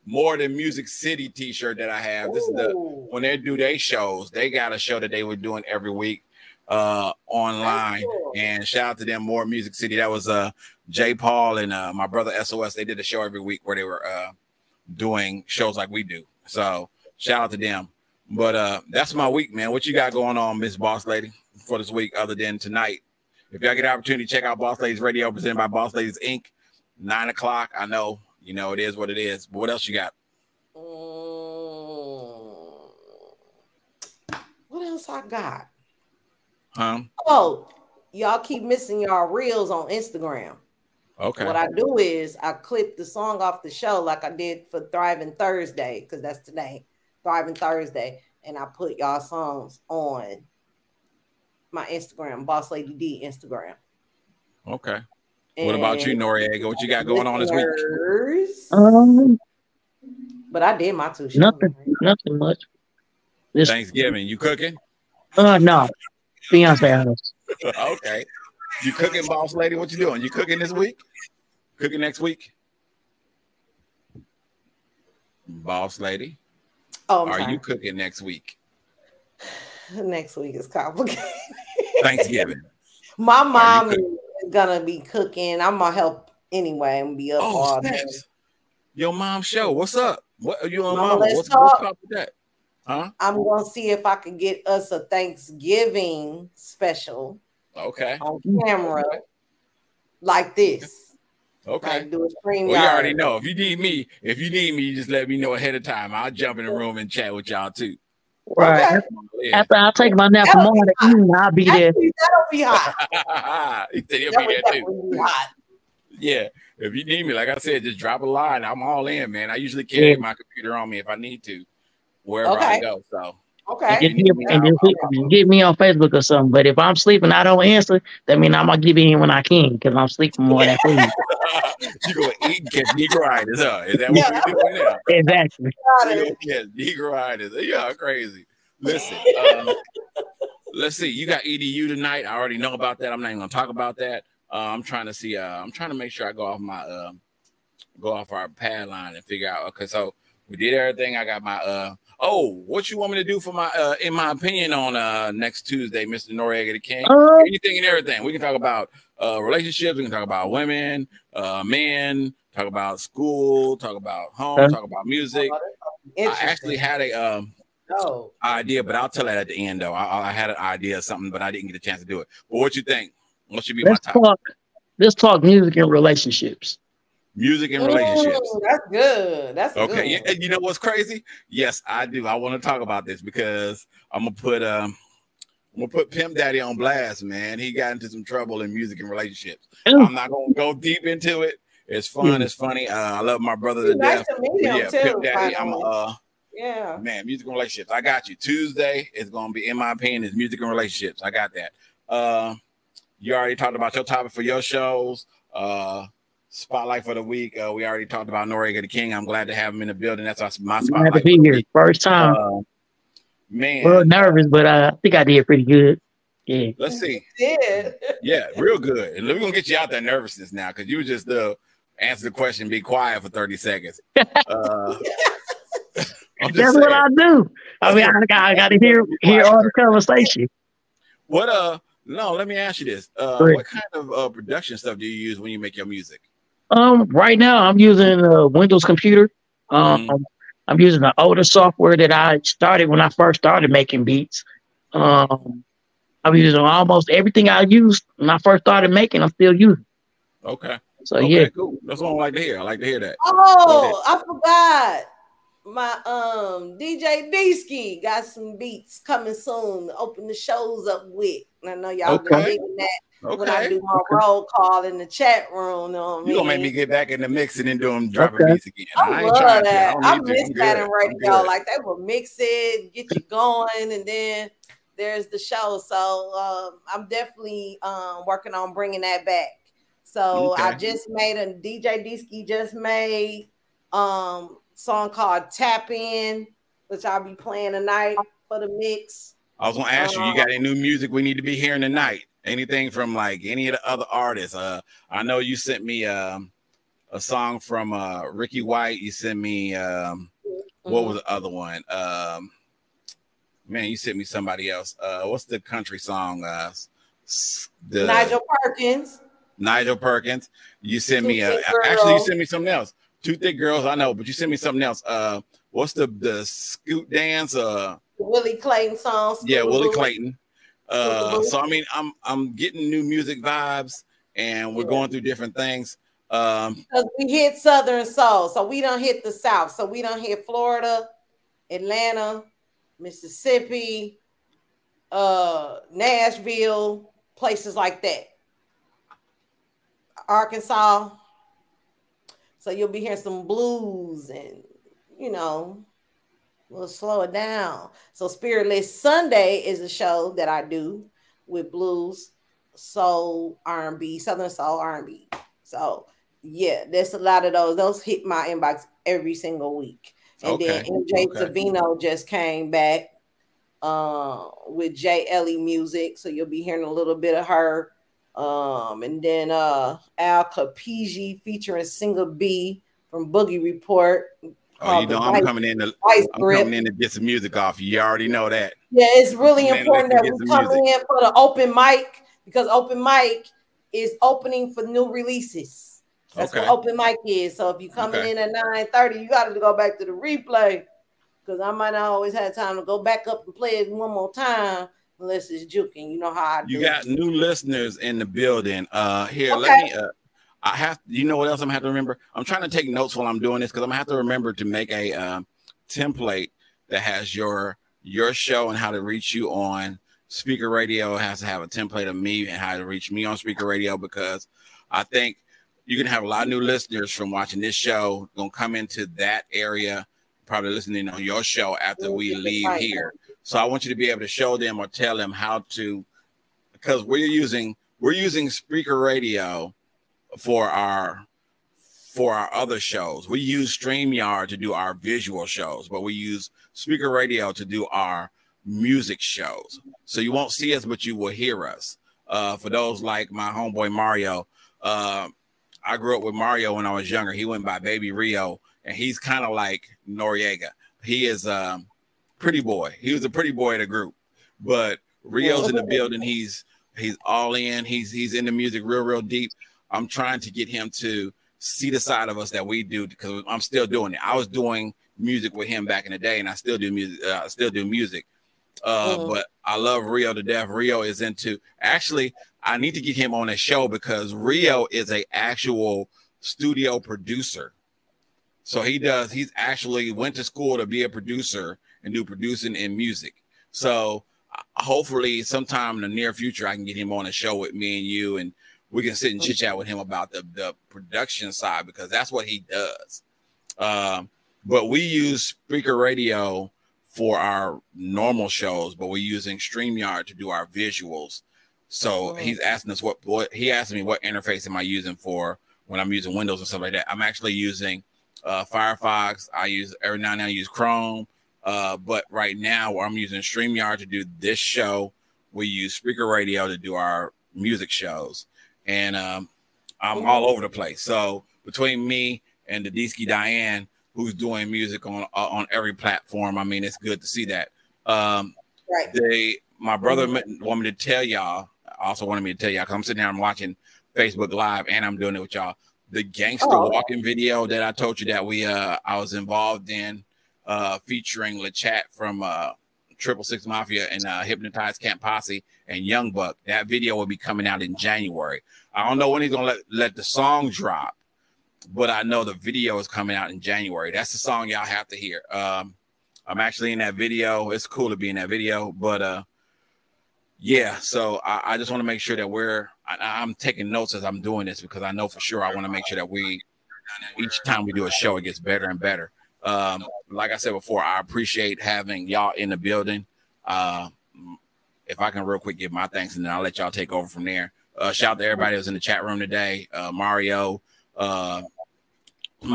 More Than Music City t-shirt that I have. This is when they do their shows, they got a show that they were doing every week online. Cool. And shout out to them, More Music City. That was J. Paul and my brother SOS. They did a show every week where they were doing shows like we do. So shout out to them. But that's my week, man. What you got going on, Miss Boss Lady, for this week other than tonight? If y'all get an opportunity, check out Boss Ladies Radio, presented by Boss Ladies Inc. 9 o'clock. I know, it is what it is. But what else you got? What else I got? Huh? Oh, y'all keep missing y'all reels on Instagram. Okay. What I do is I clip the song off the show like I did for Thriving Thursday, because that's today, Thriving Thursday, and I put y'all songs on my Instagram, Boss Lady D Instagram. Okay. And what about you, Noreaga? What you got going on this week? But I did my 2 shows. Nothing much. Thanksgiving, you cooking? No. Beyonce house. Okay. You cooking, Boss Lady? What you doing? You cooking this week? Cooking next week? Boss Lady? Are you cooking next week? Next week is complicated. Thanksgiving. My mom is gonna be cooking. I'm gonna help anyway and be up all day. Your mom's show. What's up? What are you on, Mama? What's up with that? Huh? I'm gonna see if I can get us a Thanksgiving special. Okay. On camera, like this. Okay. Like do a stream. Well, you already know. If you need me, you just let me know ahead of time. I'll jump in the room and chat with y'all too. Right. Okay. After I take my nap from morning to evening, I'll be there. That'll be hot. He said he'll be there too. Hot. Yeah. If you need me, like I said, just drop a line. I'm all in, man. I usually carry my computer on me if I need to, wherever I go. So okay. Just get me on Facebook or something. But if I'm sleeping, I don't answer. That means I'm gonna give in when I can, because I'm sleeping more than food. You gonna eat and catch negritis, huh? Is that what you're doing now? Exactly. Catch negritis. Yeah, crazy. Listen, let's see. You got EDU tonight. I already know about that. I'm not even gonna talk about that. I'm trying to see. I'm trying to make sure I go off our pad line and figure out. Okay, so we did everything. I got my what you want me to do for my in my opinion on next Tuesday, Mr. Noreaga the King? Anything and everything. We can talk about relationships, we can talk about women, men, talk about school, talk about home, talk about music. I actually had a idea, but I'll tell that at the end though. I had an idea of something, but I didn't get a chance to do it. But what you think? What should be my topic? Let's talk music and relationships. Music and relationships. That's good. That's okay. Good. Yeah, you know what's crazy? Yes, I do. I want to talk about this because I'm gonna put Pimp Daddy on blast, man. He got into some trouble in music and relationships. I'm not gonna go deep into it. It's fun. It's funny. I love my brother to death. To meet him too, Pimp Daddy. man, music and relationships. I got you. Tuesday is gonna be, in my opinion, is music and relationships. I got that. You already talked about your topic for your shows. Spotlight for the week. We already talked about Noreaga the King. I'm glad to have him in the building. That's my Glad to spotlight for be the here. week. First time. Man, a little nervous, but I think I did pretty good. Yeah. Let's see. Yeah. Yeah, real good. And we're gonna get you out that nervousness now because you just answer the question, be quiet for 30 seconds. That's what I do. I mean, I got to hear all the conversation. What no, let me ask you this. What kind of production stuff do you use when you make your music? Right now I'm using a Windows computer. I'm using the older software that I started when I first started making beats. I'm using almost everything I used when I first started making. I'm still using. Okay. So okay, yeah, cool. That's what I like to hear. I like to hear that. Oh, I forgot. My DJ D-Ski got some beats coming soon to open the shows up with. I know y'all been digging that when I do my roll call in the chat room. You gonna make me get back in the mixing and do them dropping beats again. I ain't love that. I miss that in radio. Like they will mix it, get you going, and then there's the show. So I'm definitely working on bringing that back. So I just made a DJ D-Ski just made song called Tap In, which I'll be playing tonight for the mix. I was gonna ask you got any new music we need to be hearing tonight? Anything from like any of the other artists? I know you sent me a song from Ricky White. You sent me what was the other one? Man, you sent me somebody else. What's the country song? Nigel Perkins. Nigel Perkins. You sent me actually you sent me something else. Two Thick Girls, I know, but you sent me something else. What's the scoot dance? Willie Clayton song. Yeah, Willie Clayton. So I mean, I'm getting new music vibes, and we're going through different things. Because we hit Southern Soul, so we don't hit the South. So we don't hit Florida, Atlanta, Mississippi, Nashville, places like that. Arkansas. So you'll be hearing some blues and, we'll slow it down. So Spiritless Sunday is a show that I do with blues, soul, R&B, Southern soul, R&B. So yeah, there's a lot of those. Those hit my inbox every single week. And then MJ Savino just came back with J. Ellie music. So you'll be hearing a little bit of her. And then Al Capigi featuring Single B from Boogie Report. Oh, I'm coming in to get some music off. You already know that. Yeah, it's really important that we come in for the open mic because open mic is opening for new releases. That's what open mic is. So if you coming in at 9:30, you got to go back to the replay because I might not always have time to go back up and play it one more time. Unless it's juking, you know how I do. You got new listeners in the building. Here, let me. I have. You know what else I'm gonna have to remember? I'm trying to take notes while I'm doing this because I'm gonna have to remember to make a template that has your show and how to reach you on Speaker Radio. It has to have a template of me and how to reach me on Speaker Radio because I think you're gonna have a lot of new listeners from watching this show. Gonna come into that area, probably listening on your show after we leave here. So I want you to be able to show them or tell them how to, because we're using Speaker Radio for our other shows. We use StreamYard to do our visual shows, but we use Speaker Radio to do our music shows. So you won't see us, but you will hear us. For those like my homeboy Mario, I grew up with Mario when I was younger. He went by Baby Rio, and he's kind of like Noreaga. He is pretty boy. He was a pretty boy of the group, but Rio's in the building. He's all in. He's in the music real deep. I'm trying to get him to see the side of us that we do because I'm still doing it. I was doing music with him back in the day, and I still do music. But I love Rio to death. Rio is into. Actually, I need to get him on a show because Rio is a actual studio producer. So he's actually went to school to be a producer and do producing in music. So hopefully sometime in the near future, I can get him on a show with me and you, and we can sit and chit chat with him about the production side because that's what he does. But we use Speaker Radio for our normal shows, but we're using StreamYard to do our visuals. So he's asking us what he asked me what interface am I using for when I'm using Windows and stuff like that. I'm actually using Firefox. I use every now and then I use Chrome. But right now I'm using StreamYard to do this show. We use Speaker Radio to do our music shows, and I'm all over the place. So between me and the Deesky Diane, who's doing music on every platform, I mean, it's good to see that. Right. My brother wanted me to tell y'all. Also wanted me to tell y'all because I'm sitting here, I'm watching Facebook Live, and I'm doing it with y'all. The gangster walking video that I told you that I was involved in, featuring LeChat from 666 Mafia and Hypnotized Camp Posse and Young Buck. That video will be coming out in January. I don't know when he's gonna let the song drop, but I know the video is coming out in January. That's the song y'all have to hear. I'm actually in that video. It's cool to be in that video, but yeah, so I just want to make sure that I'm taking notes as I'm doing this because I know for sure I want to make sure that each time we do a show, it gets better and better. Like I said before, I appreciate having y'all in the building. If I can real quick give my thanks and then I'll let y'all take over from there. Shout out to everybody that was in the chat room today. Mario, my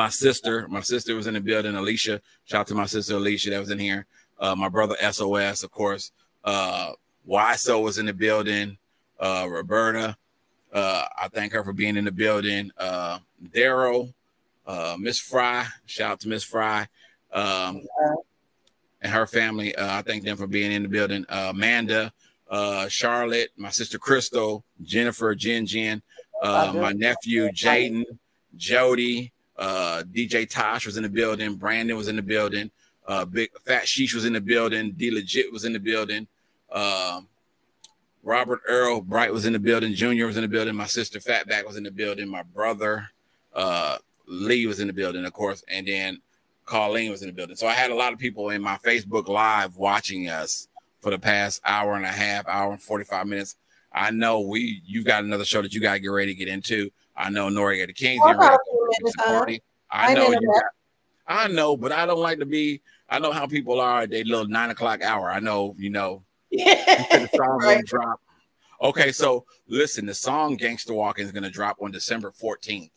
sister was in the building. Alicia, shout out to my sister Alicia that was in here. My brother SOS, of course. YSO was in the building. Roberta, I thank her for being in the building. Daryl, Miss Fry, shout out to Miss Fry, and her family. I thank them for being in the building. Amanda, Charlotte, my sister Crystal, Jennifer, Jen, my nephew Jaden, Jody, DJ Tosh was in the building. Brandon was in the building. Big Fat Sheesh was in the building. D Legit was in the building. Robert Earl Bright was in the building. Junior was in the building. My sister Fatback was in the building. My brother Lee was in the building, of course, and then Colleen was in the building. So I had a lot of people in my Facebook Live watching us for the past hour and a half, hour and 45 minutes. I know you've got another show that you got to get ready to get into. I know Noreaga the King's getting ready to party. I know, but I don't like to be. I know how people are at their little 9 o'clock hour. I know, the song right. Drop. Okay, so listen, the song Gangster Walking is going to drop on December 14th.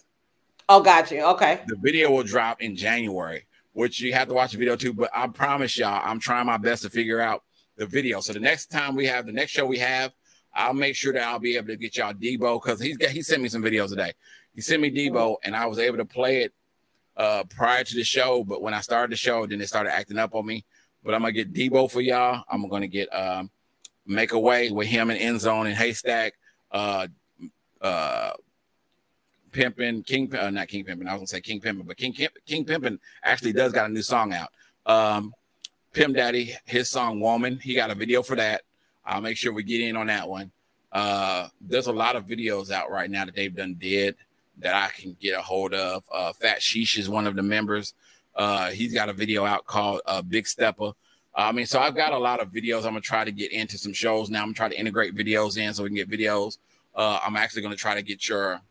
Oh, got you. Okay. The video will drop in January, which you have to watch the video too. But I promise y'all, I'm trying my best to figure out the video. So the next show we have, I'll make sure that I'll be able to get y'all Debo because he sent me some videos today. He sent me Debo, and I was able to play it prior to the show. But when I started the show, then it started acting up on me. But I'm gonna get Debo for y'all. I'm gonna get Make a Way with him and End Zone and Haystack. Pimpin', not King Pimpin'. I was gonna say King Pimpin', but King Pimpin' actually does got a new song out. Pimp Daddy, his song Woman, he got a video for that. I'll make sure we get in on that one. There's a lot of videos out right now that they've did that I can get a hold of. Fat Sheesh is one of the members. He's got a video out called Big Stepper. So I've got a lot of videos. I'm gonna try to get into some shows now. I'm gonna try to integrate videos in so we can get videos. I'm actually gonna try to get your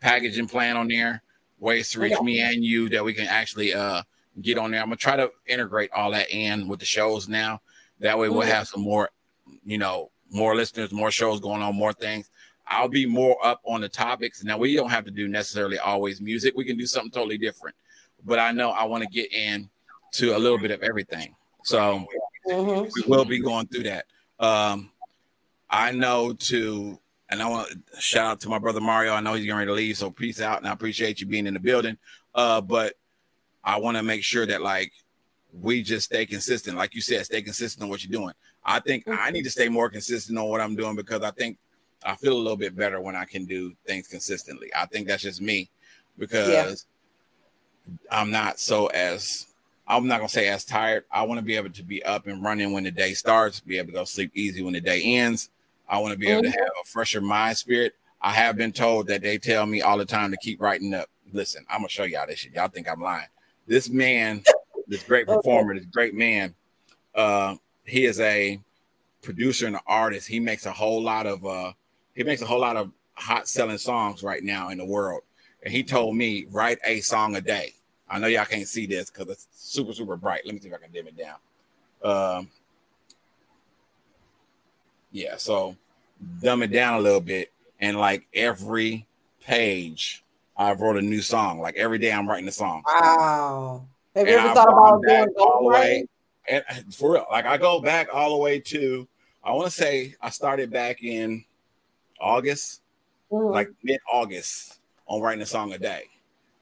packaging plan on there, ways to reach me and you that we can actually get on there. I'm gonna try to integrate all that in with the shows now. That way we'll have some more, more listeners, more shows going on, more things. I'll be more up on the topics. Now we don't have to do necessarily always music. We can do something totally different. But I know I want to get into a little bit of everything. So we will be going through that. I know and I want to shout out to my brother Mario. I know he's getting ready to leave, so peace out, and I appreciate you being in the building. But I want to make sure that we just stay consistent. Like you said, stay consistent on what you're doing. I think I need to stay more consistent on what I'm doing because I think I feel a little bit better when I can do things consistently. I think that's just me because I'm not I'm not going to say as tired. I want to be able to be up and running when the day starts, be able to go sleep easy when the day ends. I want to be able to have a fresher mind spirit. I have been told that they tell me all the time to keep writing up. Listen, I'm going to show y'all this shit. Y'all think I'm lying. This man, this great performer, this great man, he is a producer and an artist. He makes a whole lot of hot selling songs right now in the world. And he told me, write a song a day. I know y'all can't see this because it's super, super bright. Let me see if I can dim it down. So dumb it down a little bit, and like every page I wrote a new song. Like every day I'm writing a song. Wow. Have you And ever I've thought gone about back doing all the way. ghostwriting? And for real, like I go back all the way to, I want to say I started back in August, like mid-August, on writing a song a day.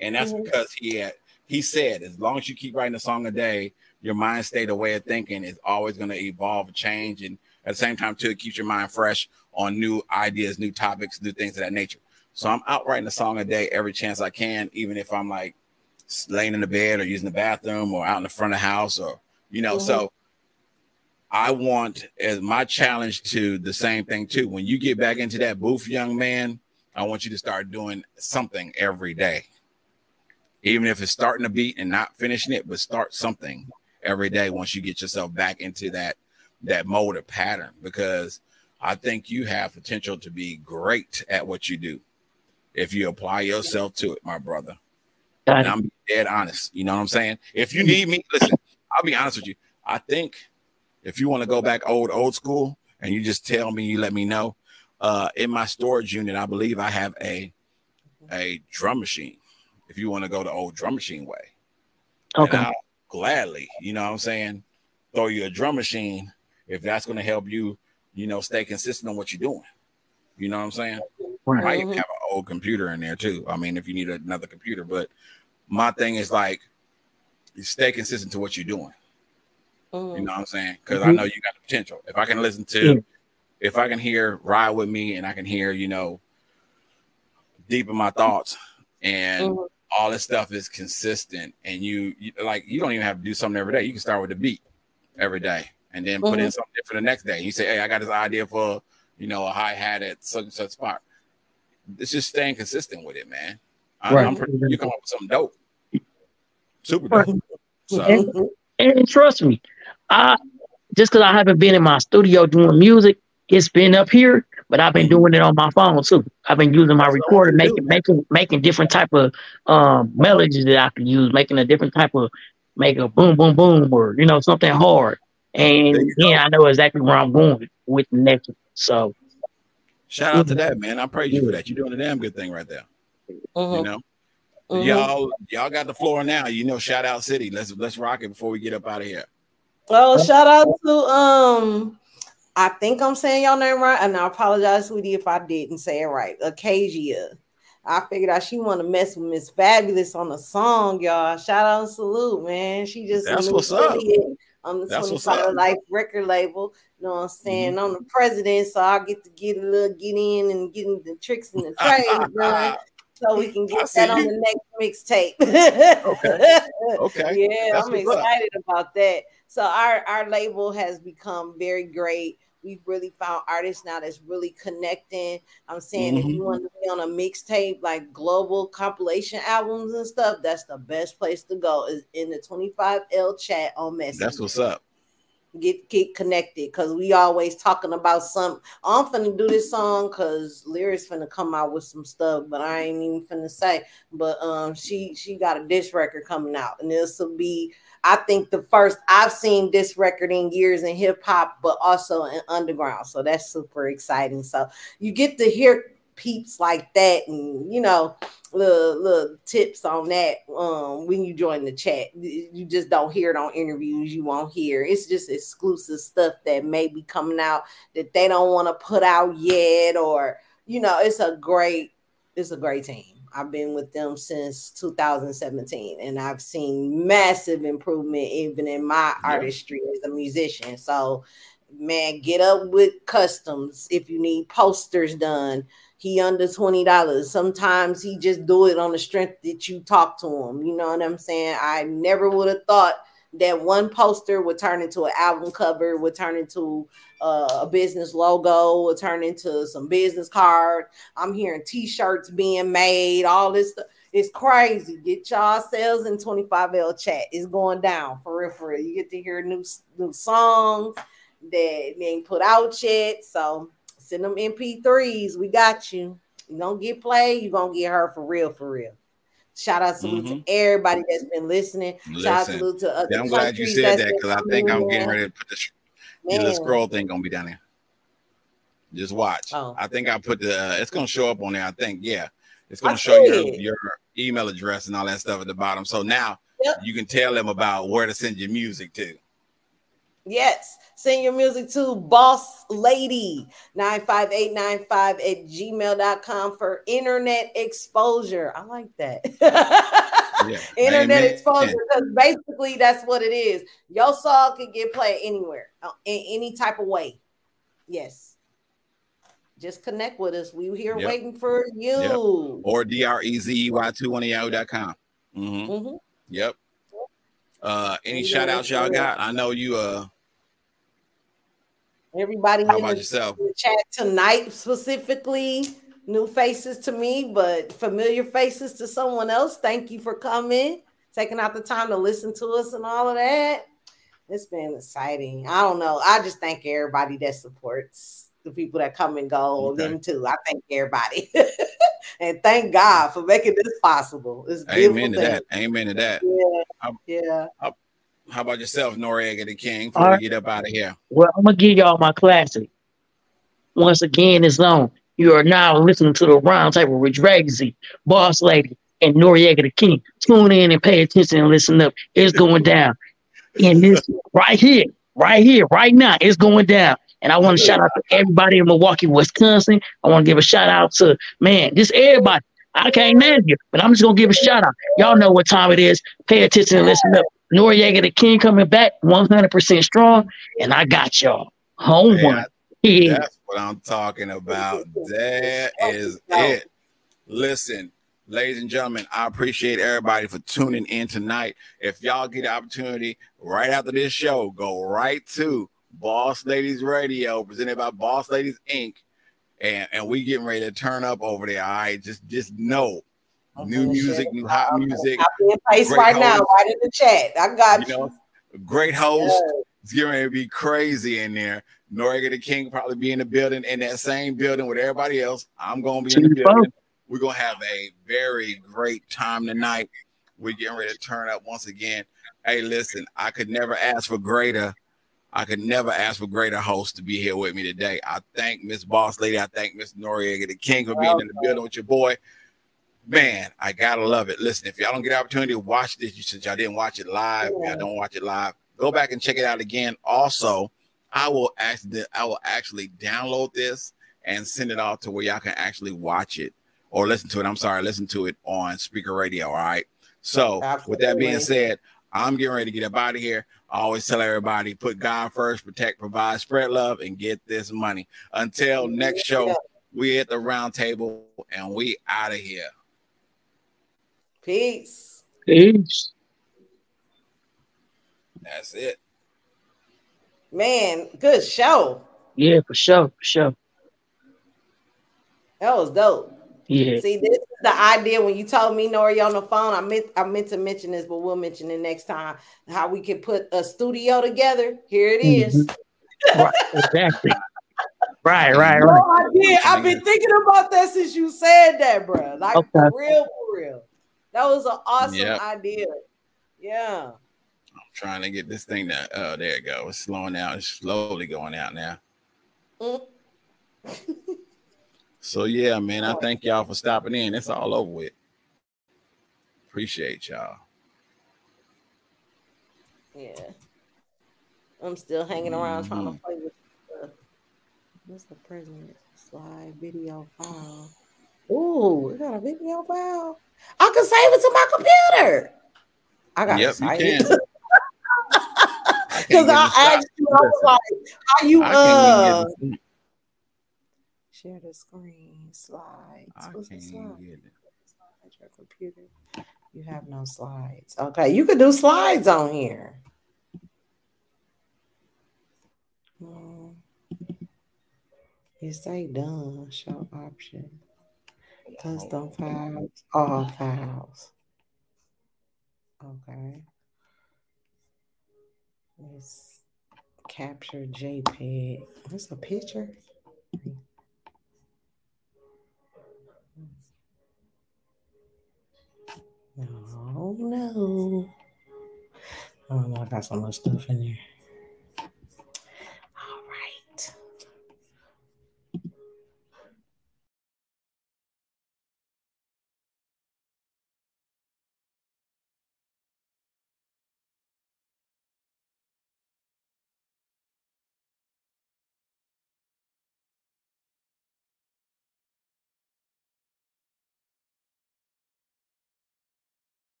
And that's because he said, as long as you keep writing a song a day, your mind state, a way of thinking is always going to evolve and change. And at the same time, too, it keeps your mind fresh on new ideas, new topics, new things of that nature. So I'm out writing a song a day every chance I can, even if I'm like laying in the bed or using the bathroom or out in the front of the house, or, you know, so I want as my challenge to the same thing too. When you get back into that booth, young man, I want you to start doing something every day. Even if it's starting a beat and not finishing it, but start something every day once you get yourself back into that mode or pattern, because I think you have potential to be great at what you do if you apply yourself to it, my brother. And I'm dead honest. You know what I'm saying? If you need me, listen, I'll be honest with you. I think if you want to go back old school, and you just tell me, you let me know. In my storage unit, I believe I have a drum machine. If you want to go the old drum machine way, and I'll gladly, you know what I'm saying, throw you a drum machine if that's going to help you, you know, stay consistent on what you're doing. You know what I'm saying? Right. I even have an old computer in there too. I mean, if you need another computer, but my thing is like, you stay consistent to what you're doing. You know what I'm saying? Because I know you got the potential. If I can listen to, if I can hear Ride With Me, and I can hear, you know, Deep in My Thoughts, and all this stuff is consistent, and you like, you don't even have to do something every day. You can start with the beat every day and then put in something different the next day. You say, hey, I got this idea for, you know, a hi-hat at such and such spot. It's just staying consistent with it, man. I'm pretty sure you come up with something dope. Super dope. So and trust me, just because I haven't been in my studio doing music, it's been up here, but I've been doing it on my phone too. I've been using my recorder, making different type of melodies that I can use, making a different type of, make a boom boom boom, or you know, something hard. And I know exactly where I'm going with the next one. So shout out to that, man. I praise you for that. You're doing a damn good thing right there. You know, y'all got the floor now. You know, shout out City. Let's rock it before we get up out of here. Oh, shout out to I think I'm saying y'all name right, and I apologize, sweetie, if I didn't say it right. Acacia. I figured out she want to mess with Miss Fabulous on the song, y'all. Shout out and salute, man. She just that's what's up on the 25 Life record label. You know what I'm saying? I'm the president, so I get to get in and get in the tricks and the trades done. So we can get that on the next mixtape. Okay. Yeah, I'm excited about that. So our label has become very great. We've really found artists now that's really connecting. I'm saying if you want to be on a mixtape, like global compilation albums and stuff, that's the best place to go, is in the 25L chat on Messenger. That's what's up. Get connected, because we always talking about something. I'm finna do this song because Lyrics finna come out with some stuff, but I ain't even finna say. But she got a diss record coming out, and this will be, I think, the first I've seen this record in years in hip hop, but also in underground. So that's super exciting. So you get to hear peeps like that, and you know, little tips on that when you join the chat. You just don't hear it on interviews. You won't hear. It's just exclusive stuff that may be coming out that they don't want to put out yet, or you know, it's a great team. I've been with them since 2017, and I've seen massive improvement even in my artistry as a musician. So, man, get up with customs if you need posters done. He under $20. Sometimes he just do it on the strength that you talk to him. You know what I'm saying? I never would have thought that one poster would turn into an album cover, would turn into a business logo, would turn into some business card. I'm hearing t-shirts being made, all this stuff. It's crazy. Get y'all sales in 25L chat. It's going down for real, for real. You get to hear new songs that they ain't put out yet. So send them MP3s. We got you. You gonna get played. You gonna get heard for real, for real. Shout out to everybody that's been listening. Shout out to other I'm glad you said that, because I think I'm getting ready to put the scroll thing gonna be down there. Just watch. Oh. I think I put the. It's gonna show up on there. I think. Yeah, it's I gonna show see your email address and all that stuff at the bottom. So now Yep. you can tell them about where to send your music to. Yes. Send your music to Boss Lady 95895 at gmail.com for internet exposure. I like that. Yeah. Internet Amen. exposure, because basically that's what it is. Your song can get played anywhere, in any type of way. Yes. Just connect with us. We here Yep. waiting for you. Yep. Or DREZEY21@yahoo.com. Mm-hmm. Mm-hmm. Yep. Any shout outs y'all got? I know you everybody how in about the, yourself? in the chat tonight, specifically new faces to me, but familiar faces to someone else. Thank you for coming, taking out the time to listen to us and all of that. It's been exciting. I don't know. I just thank everybody that supports the people that come and go. Okay. Them too. I thank everybody. And thank God for making this possible. It's Amen beautiful to thing. that. Amen to that. Yeah. How about yourself, Noreaga the King, All before we right. get up out of here? Well, I'm gonna give y'all my classic. Once again, it's on. You are now listening to the round table with Dragsy, Boss Lady, and Noreaga the King. Tune in and pay attention and listen up. It's going down. And this right here, right now, it's going down. And I want to shout out to everybody in Milwaukee, Wisconsin. I want to give a shout out to, man, just everybody. I can't name you, but I'm just going to give a shout out. Y'all know what time it is. Pay attention and listen up. Noreaga the King coming back 100% strong, and I got y'all. Home one. Yeah. That's what I'm talking about. That is it. Listen, ladies and gentlemen, I appreciate everybody for tuning in tonight. If y'all get the opportunity right after this show, go right to Boss Ladies Radio, presented by Boss Ladies Inc. And we getting ready to turn up over there. All right, just know, new music, new hot music. I'll be in place right now, right in the chat. I got you. Great host. It's getting ready to be crazy in there. Noreaga the King probably be in the building, in that same building with everybody else. I'm going to be in the building. We're going to have a very great time tonight. We're getting ready to turn up once again. Hey, listen, I could never ask for greater hosts to be here with me today. I thank Miss Boss Lady. I thank Miss Noreaga the King for being in the building with your boy. Man, I got to love it. Listen, if y'all don't get the opportunity to watch this, since y'all didn't watch it live, y'all don't watch it live, go back and check it out again. Also, I will actually download this and send it off to where y'all can actually watch it or listen to it. Listen to it on Speaker Radio. All right. So with that being said, I'm getting ready to get up out of here. I always tell everybody, put God first, protect, provide, spread love, and get this money. Until next show, we at the round table and we out of here. Peace. Peace. That's it. Man, good show. Yeah, for sure. For sure. That was dope. Yeah. See, this is the idea when you told me, Nori, on the phone. I meant to mention this, but we'll mention it next time. How we can put a studio together. Here it is. Right, exactly. Right. No idea. I've been thinking about that since you said that, bro. Like for real. That was an awesome idea. Yeah. I'm trying to get this thing to, oh, there it goes. It's slowing down. It's slowly going out now. So, yeah, man, I thank y'all for stopping in. It's all over with. Appreciate y'all. Yeah. I'm still hanging around trying to play with stuff. What's the president slide video file? Ooh, we got a video file. I can save it to my computer. I got to save it. Because I asked you, I was like, how you share the screen, slides. What's the slide? Your computer. You have no slides. Okay, you could do slides on here. You say done, show option. Custom files, all files. Okay. Let's capture JPEG. That's a picture. No. Oh no, I got so much stuff in there.